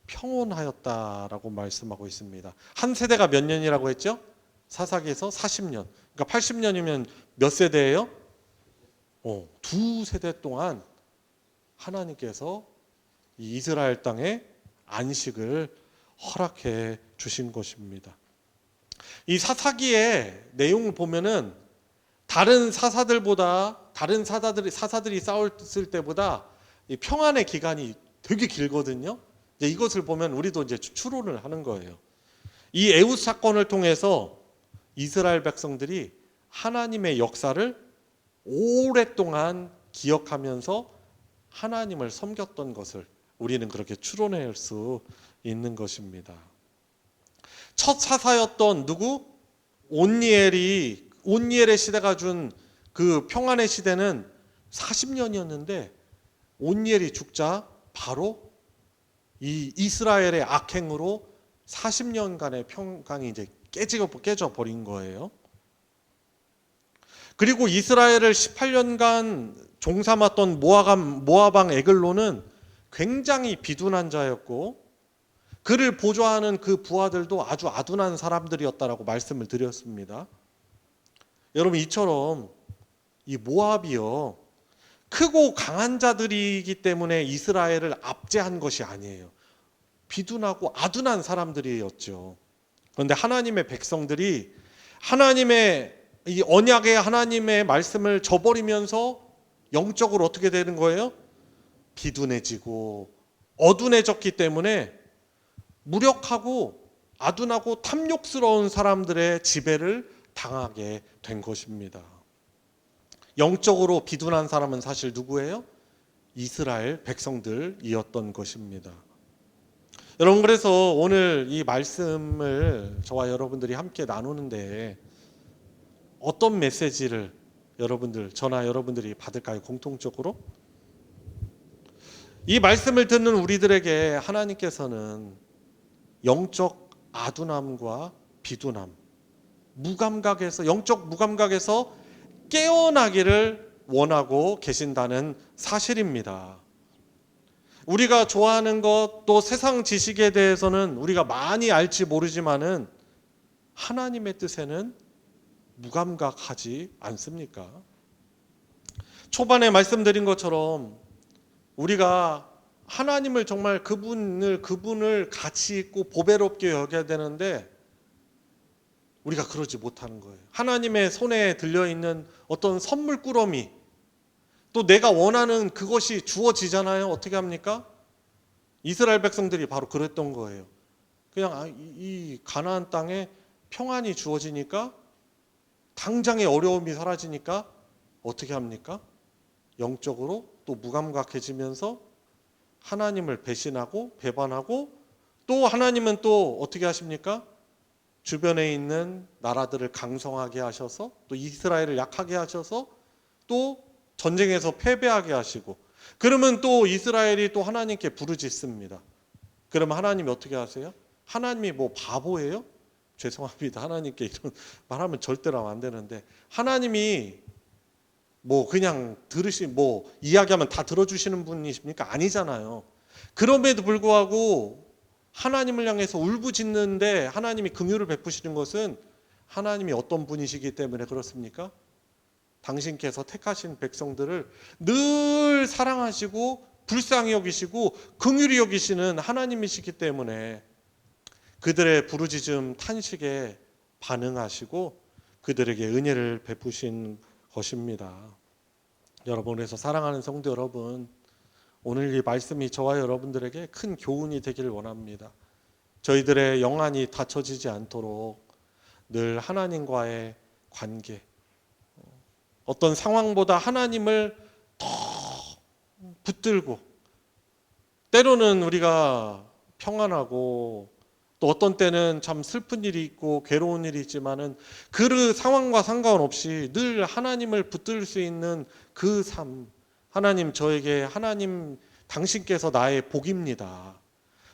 평온하였다라고 말씀하고 있습니다. 한 세대가 몇 년이라고 했죠? 사사기에서 40년. 그러니까 80년이면 몇 세대예요? 두 세대 동안 하나님께서 이 이스라엘 땅에 안식을 허락해 주신 것입니다. 이 사사기의 내용을 보면은 다른 사사들이 싸웠을 때보다 이 평안의 기간이 되게 길거든요. 이제 이것을 보면 우리도 이제 추론을 하는 거예요. 이 에훗 사건을 통해서 이스라엘 백성들이 하나님의 역사를 오랫동안 기억하면서 하나님을 섬겼던 것을 우리는 그렇게 추론할 수 있는 것입니다. 첫 사사였던 누구? 온니엘의 시대가 준 그 평안의 시대는 40년이었는데 온니엘이 죽자 바로 이 이스라엘의 악행으로 40년간의 평강이 이제 깨져 버린 거예요. 그리고 이스라엘을 18년간 종삼았던 모압왕 에글론은 굉장히 비둔한 자였고 그를 보좌하는 그 부하들도 아주 아둔한 사람들이었다라고 말씀을 드렸습니다. 여러분, 이처럼 이 모압이요, 크고 강한 자들이기 때문에 이스라엘을 압제한 것이 아니에요. 비둔하고 아둔한 사람들이었죠. 그런데 하나님의 백성들이 하나님의 이 언약의 하나님의 말씀을 저버리면서 영적으로 어떻게 되는 거예요? 비둔해지고 어둔해졌기 때문에 무력하고 아둔하고 탐욕스러운 사람들의 지배를 당하게 된 것입니다. 영적으로 비둔한 사람은 사실 누구예요? 이스라엘 백성들이었던 것입니다. 여러분, 그래서 오늘 이 말씀을 저와 여러분들이 함께 나누는데 어떤 메시지를 저나 여러분들이 받을까요? 공통적으로? 이 말씀을 듣는 우리들에게 하나님께서는 영적 아둔함과 비둔함, 영적 무감각에서 깨어나기를 원하고 계신다는 사실입니다. 우리가 좋아하는 것, 또 세상 지식에 대해서는 우리가 많이 알지 모르지만은 하나님의 뜻에는 무감각하지 않습니까? 초반에 말씀드린 것처럼 우리가 하나님을 정말 그분을 가치 있고 보배롭게 여겨야 되는데 우리가 그러지 못하는 거예요. 하나님의 손에 들려있는 어떤 선물 꾸러미, 또 내가 원하는 그것이 주어지잖아요. 어떻게 합니까? 이스라엘 백성들이 바로 그랬던 거예요. 그냥 이 가나안 땅에 평안이 주어지니까, 당장의 어려움이 사라지니까 어떻게 합니까? 영적으로 또 무감각해지면서 하나님을 배신하고 배반하고, 또 하나님은 또 어떻게 하십니까? 주변에 있는 나라들을 강성하게 하셔서, 또 이스라엘을 약하게 하셔서, 또 전쟁에서 패배하게 하시고, 그러면 또 이스라엘이 또 하나님께 부르짖습니다. 그러면 하나님이 어떻게 하세요? 하나님이 뭐 바보예요? 죄송합니다. 하나님께 이런 말하면 절대로 하면 안 되는데, 하나님이 뭐 그냥 이야기하면 다 들어주시는 분이십니까? 아니잖아요. 그럼에도 불구하고 하나님을 향해서 울부짖는데 하나님이 긍휼을 베푸시는 것은 하나님이 어떤 분이시기 때문에 그렇습니까? 당신께서 택하신 백성들을 늘 사랑하시고 불쌍히 여기시고 긍휼히 여기시는 하나님이시기 때문에 그들의 부르짖음 탄식에 반응하시고 그들에게 은혜를 베푸신 것입니다. 여러분, 그래서 사랑하는 성도 여러분, 오늘 이 말씀이 저와 여러분들에게 큰 교훈이 되기를 원합니다. 저희들의 영안이 닫혀지지 않도록 늘 하나님과의 관계, 어떤 상황보다 하나님을 더 붙들고, 때로는 우리가 평안하고 또 어떤 때는 참 슬픈 일이 있고 괴로운 일이 있지만은 그 상황과 상관없이 늘 하나님을 붙들 수 있는 그 삶, 하나님 저에게 하나님 당신께서 나의 복입니다.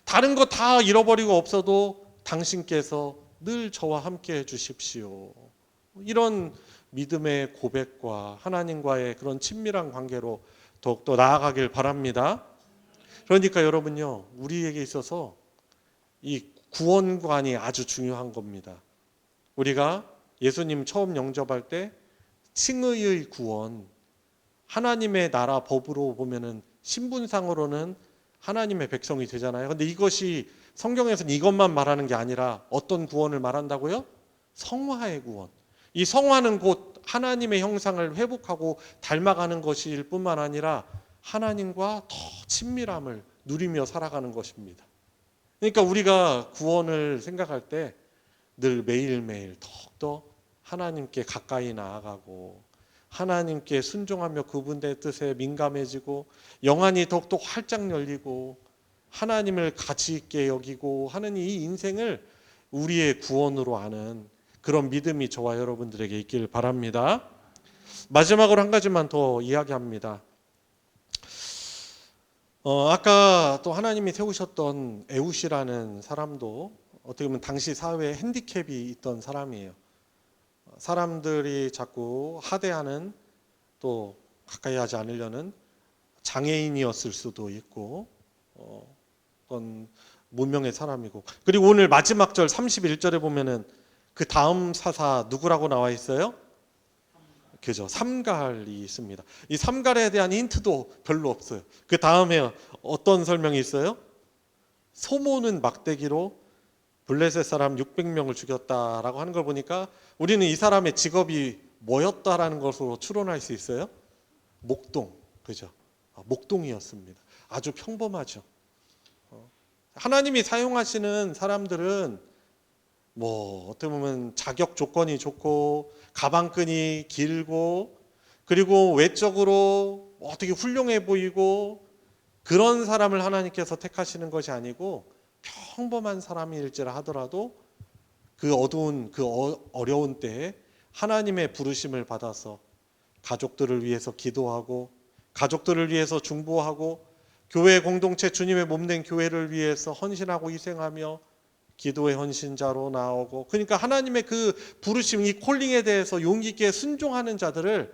다른 거 다 잃어버리고 없어도 당신께서 늘 저와 함께 해 주십시오. 이런 믿음의 고백과 하나님과의 그런 친밀한 관계로 더욱더 나아가길 바랍니다. 그러니까 여러분요, 우리에게 있어서 이 구원관이 아주 중요한 겁니다. 우리가 예수님 처음 영접할 때 칭의의 구원, 하나님의 나라 법으로 보면은 신분상으로는 하나님의 백성이 되잖아요. 근데 이것이 성경에서는 이것만 말하는 게 아니라 어떤 구원을 말한다고요? 성화의 구원. 이 성화는 곧 하나님의 형상을 회복하고 닮아가는 것일 뿐만 아니라 하나님과 더 친밀함을 누리며 살아가는 것입니다. 그러니까 우리가 구원을 생각할 때 늘 매일매일 더욱더 하나님께 가까이 나아가고 하나님께 순종하며 그분의 뜻에 민감해지고 영안이 더욱더 활짝 열리고 하나님을 가치 있게 여기고 하는 이 인생을 우리의 구원으로 아는 그런 믿음이 저와 여러분들에게 있길 바랍니다. 마지막으로 한 가지만 더 이야기합니다. 아까 또 하나님이 세우셨던 에웃이라는 사람도 어떻게 보면 당시 사회에 핸디캡이 있던 사람이에요. 사람들이 자꾸 하대하는, 또 가까이 하지 않으려는 장애인이었을 수도 있고 어떤 무명의 사람이고, 그리고 오늘 마지막 절 31절에 보면은 그 다음 사사 누구라고 나와 있어요? 그죠? 삼갈이 있습니다. 이 삼갈에 대한 힌트도 별로 없어요. 그 다음에 어떤 설명이 있어요? 소모는 막대기로 블레셋 사람 600명을 죽였다라고 하는 걸 보니까 우리는 이 사람의 직업이 뭐였다라는 것으로 추론할 수 있어요? 목동, 그죠? 목동이었습니다. 아주 평범하죠. 하나님이 사용하시는 사람들은 뭐 어떻게 보면 자격 조건이 좋고 가방끈이 길고 그리고 외적으로 어떻게 훌륭해 보이고 그런 사람을 하나님께서 택하시는 것이 아니고 평범한 사람일지라 하더라도 그 어두운 그 어려운 때에 하나님의 부르심을 받아서 가족들을 위해서 기도하고 가족들을 위해서 중보하고 교회 공동체 주님의 몸된 교회를 위해서 헌신하고 희생하며 기도의 헌신자로 나오고, 그러니까 하나님의 그 부르심, 이 콜링에 대해서 용기 있게 순종하는 자들을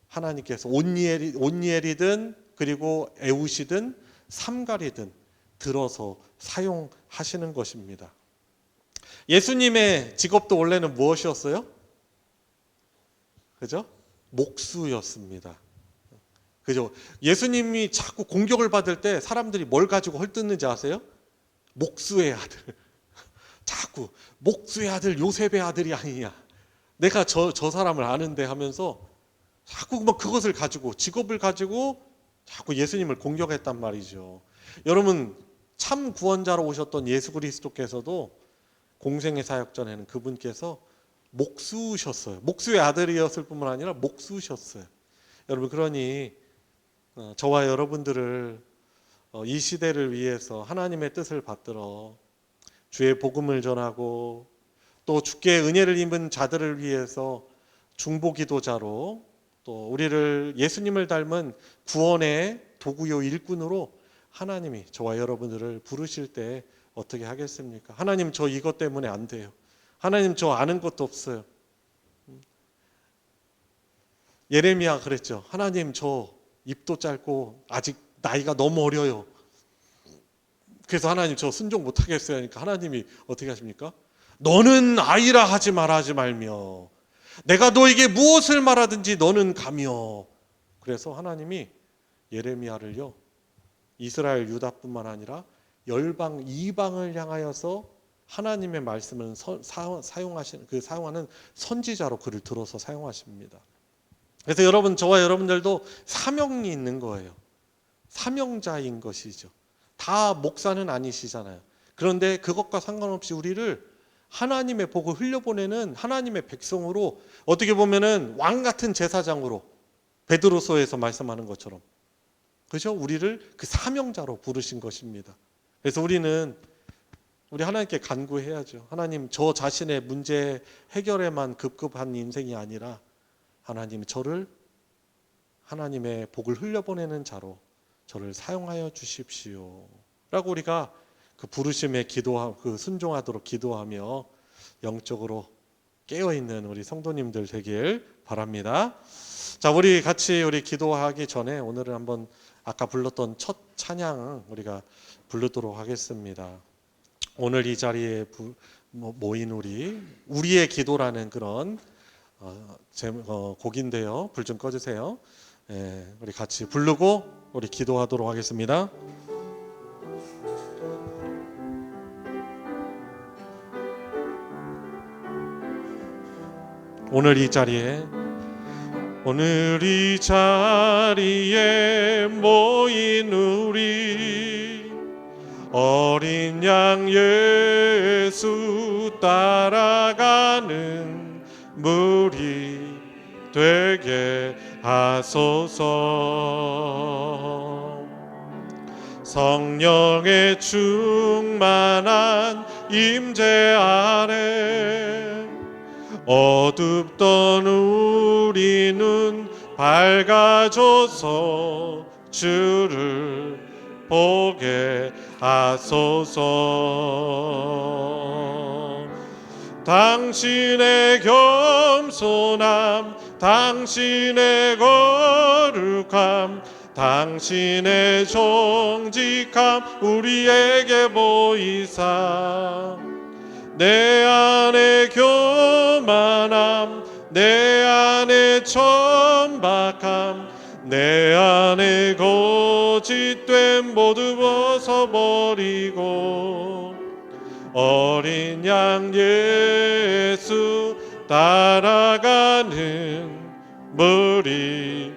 하나님께서 온니엘이든 그리고 에웃이든 삼갈이든 들어서 사용하시는 것입니다. 예수님의 직업도 원래는 무엇이었어요? 그죠? 목수였습니다. 그죠? 예수님이 자꾸 공격을 받을 때 사람들이 뭘 가지고 헐뜯는지 아세요? 목수의 아들. 자꾸 목수의 아들, 요셉의 아들이 아니냐. 내가 저 사람을 아는데 하면서 자꾸 막 그것을 가지고, 직업을 가지고 자꾸 예수님을 공격했단 말이죠. 여러분, 참 구원자로 오셨던 예수 그리스도께서도 공생의 사역 전에는 그분께서 목수셨어요. 목수의 아들이었을 뿐만 아니라 목수셨어요. 여러분, 그러니 저와 여러분들을 이 시대를 위해서 하나님의 뜻을 받들어 주의 복음을 전하고 또 주께 은혜를 입은 자들을 위해서 중보기도자로 또 우리를 예수님을 닮은 구원의 도구요 일꾼으로 하나님이 저와 여러분들을 부르실 때 어떻게 하겠습니까? 하나님, 저 이것 때문에 안 돼요. 하나님, 저 아는 것도 없어요. 예레미야 그랬죠. 하나님, 저 입도 짧고 아직 나이가 너무 어려요. 그래서 하나님, 저 순종 못하겠어요 하니까 하나님이 어떻게 하십니까? 너는 아이라 하지 말며 내가 너에게 무엇을 말하든지 너는 가며. 그래서 하나님이 예레미야를요, 이스라엘 유다뿐만 아니라 열방 이방을 향하여서 하나님의 말씀을 사용하는 선지자로 그를 들어서 사용하십니다. 그래서 여러분, 저와 여러분들도 사명이 있는 거예요. 사명자인 것이죠. 다 목사는 아니시잖아요. 그런데 그것과 상관없이 우리를 하나님의 복을 흘려보내는 하나님의 백성으로, 어떻게 보면은 왕 같은 제사장으로, 베드로서에서 말씀하는 것처럼, 그죠? 우리를 그 사명자로 부르신 것입니다. 그래서 우리 하나님께 간구해야죠. 하나님, 저 자신의 문제 해결에만 급급한 인생이 아니라 하나님, 저를 하나님의 복을 흘려보내는 자로 저를 사용하여 주십시오 라고 우리가 그 부르심에 그 순종하도록 기도하며 영적으로 깨어있는 우리 성도님들 되길 바랍니다. 자, 우리 같이 기도하기 전에 오늘은 한번 아까 불렀던 첫 찬양 우리가 부르도록 하겠습니다. 오늘 이 자리에 모인 우리의 기도라는 그런 곡인데요. 불 좀 꺼주세요. 우리 같이 부르고 우리 기도하도록 하겠습니다. 오늘 이 자리에 모인 우리 어린 양 예수 따라가는 무리 되게 하소서. 성령의 충만한 임재 아래 어둡던 우리 눈 밝아져서 주를 보게 하소서. 당신의 겸손함, 당신의 거룩함, 당신의 정직함 우리에게 보이사 내 안에 교만함, 내 안에 천박함, 내 안에 거짓됨 모두 벗어버리고 어린 양 예수 따라가는 무리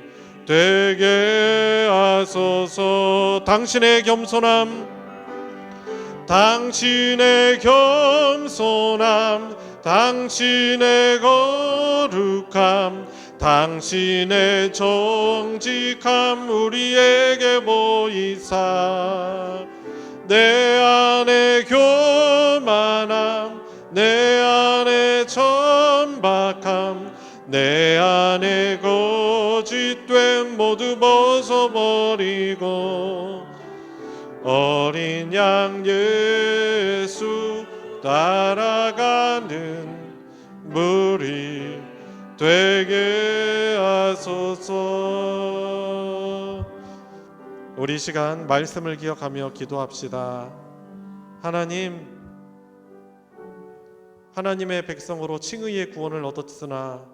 되게 하소서. 당신의 겸손함, 당신의 겸손함, 당신의 거룩함, 당신의 정직함 우리에게 보이사 내 안에 교만함, 내 안에 천박함, 내 안에 거짓됨 모두 벗어버리고 어린 양 예수 따라가는 무리 되게 하소서. 우리 시간 말씀을 기억하며 기도합시다. 하나님의 백성으로 칭의의 구원을 얻었으나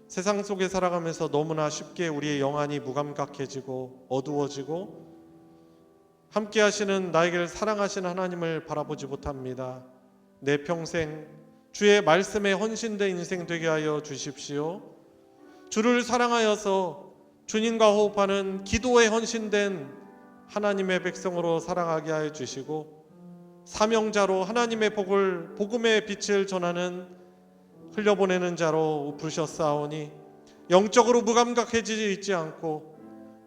세상 속에 살아가면서 너무나 쉽게 우리의 영안이 무감각해지고 어두워지고 함께 하시는 나에게 사랑하시는 하나님을 바라보지 못합니다. 내 평생 주의 말씀에 헌신된 인생 되게 하여 주십시오. 주를 사랑하여서 주님과 호흡하는 기도에 헌신된 하나님의 백성으로 살아가게 하여 주시고 사명자로 하나님의 복음의 빛을 전하는 흘려보내는 자로 부르셨사오니 영적으로 무감각해지지 있지 않고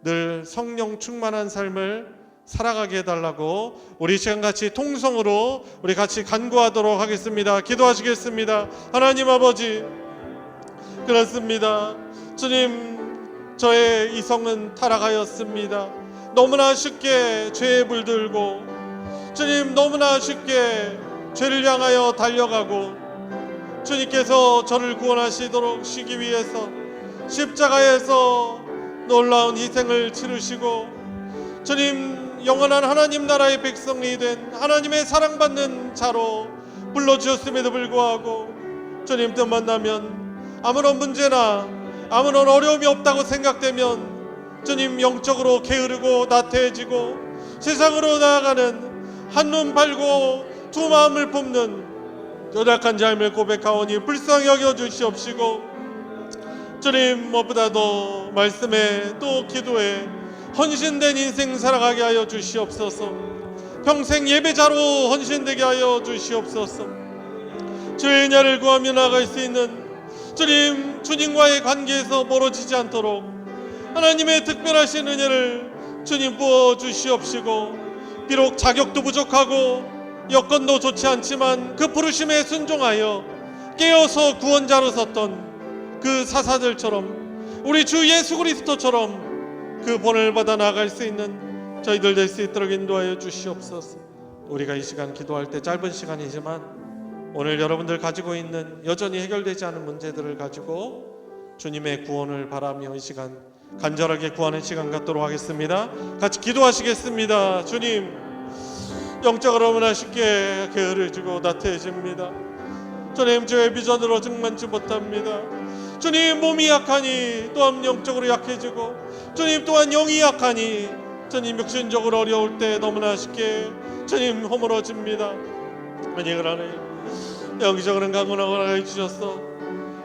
늘 성령 충만한 삶을 살아가게 해달라고 우리 시간 같이 통성으로 우리 같이 간구하도록 하겠습니다. 기도하시겠습니다. 하나님 아버지, 그렇습니다. 주님, 저의 이성은 타락하였습니다. 너무나 쉽게 죄에 물들고 주님, 너무나 쉽게 죄를 향하여 달려가고 주님께서 저를 구원하시도록 시기 위해서 십자가에서 놀라운 희생을 치르시고 주님, 영원한 하나님 나라의 백성이 된 하나님의 사랑받는 자로 불러주셨음에도 불구하고 주님 뜻 만나면 아무런 문제나 아무런 어려움이 없다고 생각되면 주님 영적으로 게으르고 나태해지고 세상으로 나아가는 한눈 팔고 두 마음을 품는 연약한 삶을 고백하오니 불쌍히 여겨주시옵시고 주님, 무엇보다도 말씀에 또 기도에 헌신된 인생 살아가게 하여 주시옵소서. 평생 예배자로 헌신되게 하여 주시옵소서. 주의 은혜를 구하며 나아갈 수 있는 주님, 주님과의 관계에서 멀어지지 않도록 하나님의 특별하신 은혜를 주님 부어 주시옵시고, 비록 자격도 부족하고 여건도 좋지 않지만 그 부르심에 순종하여 깨어서 구원자로 섰던 그 사사들처럼 우리 주 예수 그리스도처럼 그 본을 받아 나아갈 수 있는 저희들 될 수 있도록 인도하여 주시옵소서. 우리가 이 시간 기도할 때 짧은 시간이지만 오늘 여러분들 가지고 있는 여전히 해결되지 않은 문제들을 가지고 주님의 구원을 바라며 이 시간 간절하게 구하는 시간 갖도록 하겠습니다. 같이 기도하시겠습니다. 주님, 영적으로 너무나 쉽게 게으를 주고 나태해집니다. 주님, 저의 비전으로 충만치 못합니다. 주님, 몸이 약하니 또한 영적으로 약해지고, 주님 또한 영이 약하니 주님 육신적으로 어려울 때 너무나 쉽게 주님 허물어집니다. 만약에 하나님 영적으로는 강건하고 해주셔서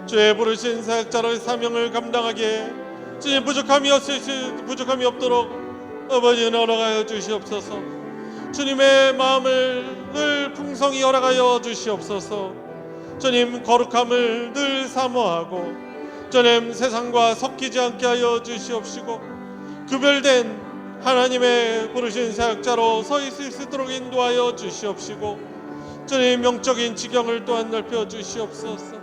주의 부르신 사역자로의 사명을 감당하기에 주님 부족함이 없도록 아버지 허락하여 주시옵소서. 주님의 마음을 늘 풍성히 허락하여 주시옵소서. 주님, 거룩함을 늘 사모하고 주님 세상과 섞이지 않게 하여 주시옵시고, 구별된 하나님의 부르신 사역자로 서 있을 수 있도록 인도하여 주시옵시고, 주님 영적인 지경을 또한 넓혀 주시옵소서.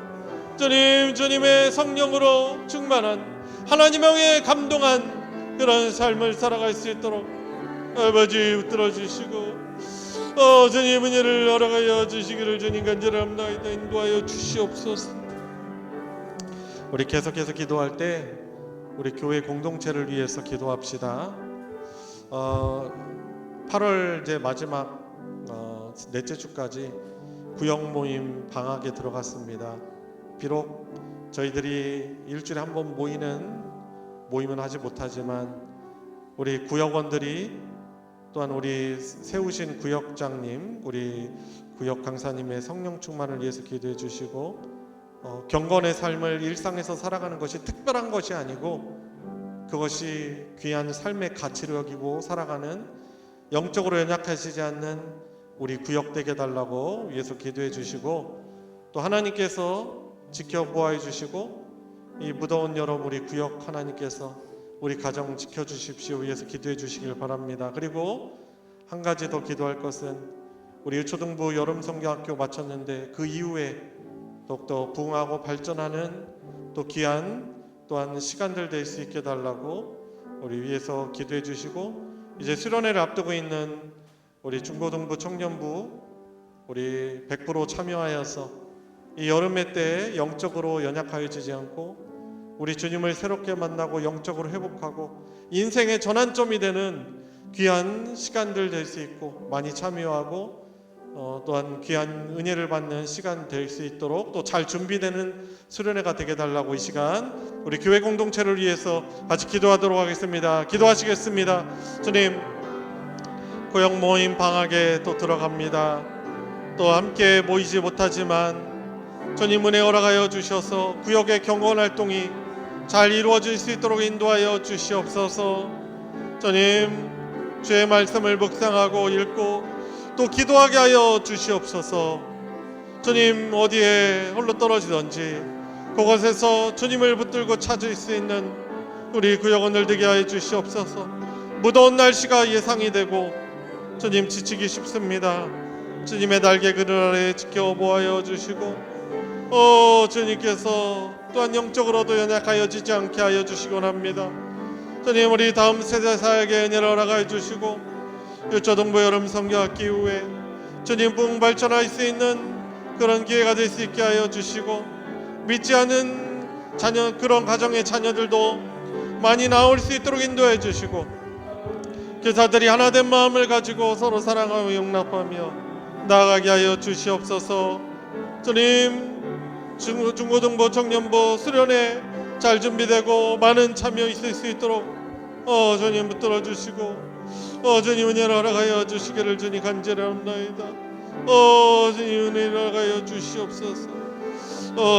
주님의 성령으로 충만한 하나님의 감동한 그런 삶을 살아갈 수 있도록 아버지 붙들어 주시고, 주님 은혜를 허락하여 주시기를 주님 간절합니다. 인도하여 주시옵소서. 우리 계속해서 기도할 때 우리 교회 공동체를 위해서 기도합시다. 8월 이제 마지막 넷째 주까지 구역 모임 방학에 들어갔습니다. 비록 저희들이 일주일에 한 번 모임은 하지 못하지만 우리 구역원들이 또한 우리 세우신 구역장님, 우리 구역 강사님의 성령 충만을 위해서 기도해 주시고, 경건의 삶을 일상에서 살아가는 것이 특별한 것이 아니고 그것이 귀한 삶의 가치를 여기고 살아가는 영적으로 연약하시지 않는 우리 구역 되게 달라고 위해서 기도해 주시고, 또 하나님께서 지켜보아 주시고 이 무더운 여름 우리 구역 하나님께서 우리 가정 지켜주십시오 위해서 기도해 주시길 바랍니다. 그리고 한 가지 더 기도할 것은 우리 유초등부 여름성경학교 마쳤는데 그 이후에 더욱더 부흥하고 발전하는 또 귀한 또한 시간들 될 수 있게 달라고 우리 위해서 기도해 주시고, 이제 수련회를 앞두고 있는 우리 중고등부 청년부 우리 100% 참여하여서 이 여름의 때에 영적으로 연약하여지지 않고 우리 주님을 새롭게 만나고 영적으로 회복하고 인생의 전환점이 되는 귀한 시간들 될 수 있고 많이 참여하고 또한 귀한 은혜를 받는 시간 될 수 있도록 또 잘 준비되는 수련회가 되게 달라고 이 시간 우리 교회 공동체를 위해서 같이 기도하도록 하겠습니다. 기도하시겠습니다. 주님, 구역 모임 방학에 또 들어갑니다. 또 함께 모이지 못하지만 주님 은혜 허락하여 주셔서 구역의 경건 활동이 잘 이루어질 수 있도록 인도하여 주시옵소서. 주님, 주의 말씀을 묵상하고 읽고 또 기도하게 하여 주시옵소서. 주님, 어디에 홀로 떨어지든지 그곳에서 주님을 붙들고 찾을 수 있는 우리 구역원들 되게 하여 주시옵소서. 무더운 날씨가 예상이 되고 주님 지치기 쉽습니다. 주님의 날개 그늘 아래 지켜보아여 주시고 주님께서 또한 영적으로도 연약하여지지 않게 하여 주시곤 합니다. 주님, 우리 다음 세대 사역에 은혜를 허락하여 주시고 유초등부 여름 성경학기 이후에 주님 부흥 발전할 수 있는 그런 기회가 될 수 있게 하여 주시고, 믿지 않은 자녀 그런 가정의 자녀들도 많이 나올 수 있도록 인도해 주시고, 교사들이 하나된 마음을 가지고 서로 사랑하며 용납하며 나아가게 하여 주시옵소서. 주님, 중고등부 청년부 수련회 잘 준비되고 많은 참여 있을 수 있도록 주님 붙들어 주시고 주님 은혜를 허락하여 주시기를 주님 간절합니다. 주님 은혜를 허락하여 주시옵소서.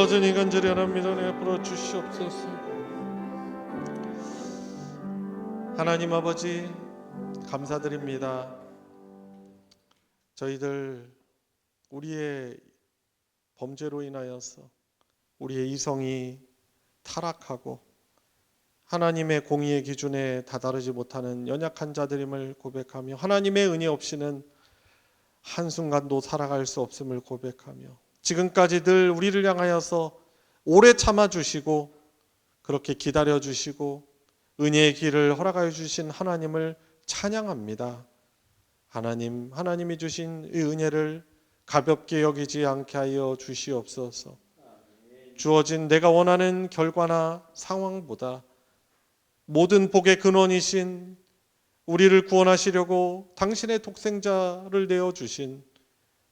주님 간절히 합니다. 은혜 풀어 주시옵소서. 하나님 아버지 감사드립니다. 저희들 우리의 범죄로 인하여서 우리의 이성이 타락하고 하나님의 공의의 기준에 다다르지 못하는 연약한 자들임을 고백하며 하나님의 은혜 없이는 한순간도 살아갈 수 없음을 고백하며 지금까지 늘 우리를 향하여서 오래 참아주시고 그렇게 기다려주시고 은혜의 길을 허락하여 주신 하나님을 찬양합니다. 하나님이 주신 이 은혜를 가볍게 여기지 않게 하여 주시옵소서. 주어진 내가 원하는 결과나 상황보다 모든 복의 근원이신 우리를 구원하시려고 당신의 독생자를 내어주신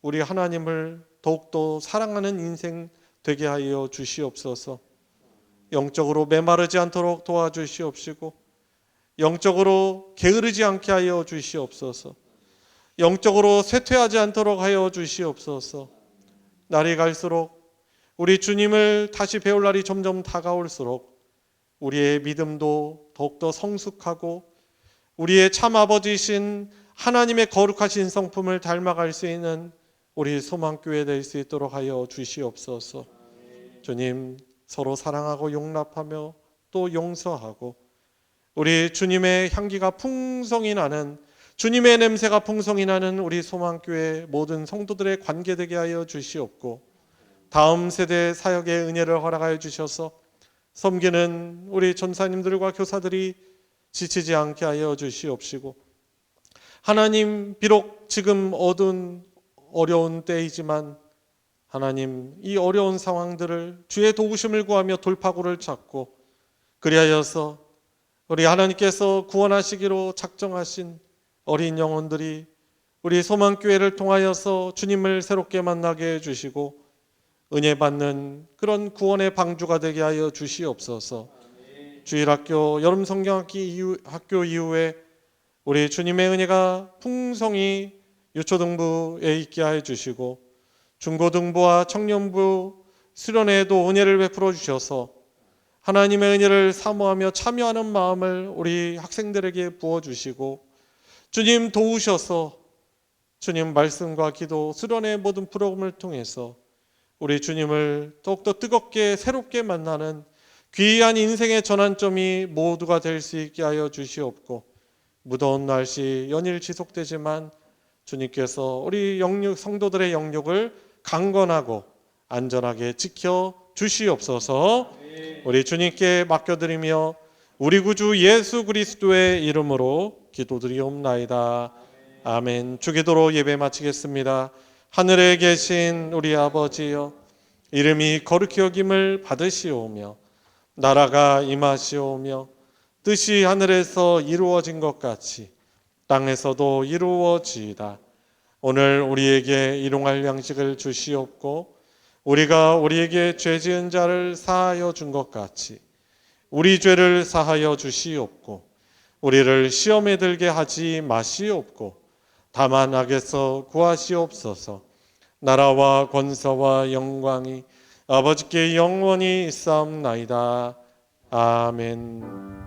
우리 하나님을 더욱더 사랑하는 인생 되게 하여 주시옵소서. 영적으로 메마르지 않도록 도와주시옵시고 영적으로 게으르지 않게 하여 주시옵소서. 영적으로 쇠퇴하지 않도록 하여 주시옵소서. 날이 갈수록 우리 주님을 다시 배울 날이 점점 다가올수록 우리의 믿음도 더욱더 성숙하고 우리의 참 아버지이신 하나님의 거룩하신 성품을 닮아갈 수 있는 우리 소망교회 될 수 있도록 하여 주시옵소서. 주님, 서로 사랑하고 용납하며 또 용서하고 우리 주님의 향기가 풍성히 나는 주님의 냄새가 풍성히 나는 우리 소망교회 모든 성도들의 관계 되게 하여 주시옵고 다음 세대 사역의 은혜를 허락하여 주셔서 섬기는 우리 전사님들과 교사들이 지치지 않게 하여 주시옵시고 하나님, 비록 지금 어려운 때이지만 하나님, 이 어려운 상황들을 주의 도우심을 구하며 돌파구를 찾고 그리하여서 우리 하나님께서 구원하시기로 작정하신 어린 영혼들이 우리 소망교회를 통하여서 주님을 새롭게 만나게 해주시고 은혜 받는 그런 구원의 방주가 되게 하여 주시옵소서. 주일학교 여름 성경학교 이후에 우리 주님의 은혜가 풍성히 유초등부에 있게 해 주시고 중고등부와 청년부 수련회에도 은혜를 베풀어 주셔서 하나님의 은혜를 사모하며 참여하는 마음을 우리 학생들에게 부어주시고 주님 도우셔서 주님 말씀과 기도 수련회 모든 프로그램을 통해서 우리 주님을 더욱더 뜨겁게 새롭게 만나는 귀한 인생의 전환점이 모두가 될 수 있게 하여 주시옵고 무더운 날씨 연일 지속되지만 주님께서 우리 성도들의 영육을 강건하고 안전하게 지켜 주시옵소서. 우리 주님께 맡겨드리며 우리 구주 예수 그리스도의 이름으로 기도드리옵나이다. 아멘. 주기도로 예배 마치겠습니다. 하늘에 계신 우리 아버지여, 이름이 거룩히 여김을 받으시오며 나라가 임하시오며 뜻이 하늘에서 이루어진 것 같이 땅에서도 이루어지이다. 오늘 우리에게 일용할 양식을 주시옵고 우리가 우리에게 죄 지은 자를 사하여 준 것 같이 우리 죄를 사하여 주시옵고 우리를 시험에 들게 하지 마시옵고 다만 악에서 구하시옵소서. 나라와 권세와 영광이 아버지께 영원히 있사옵나이다. 아멘.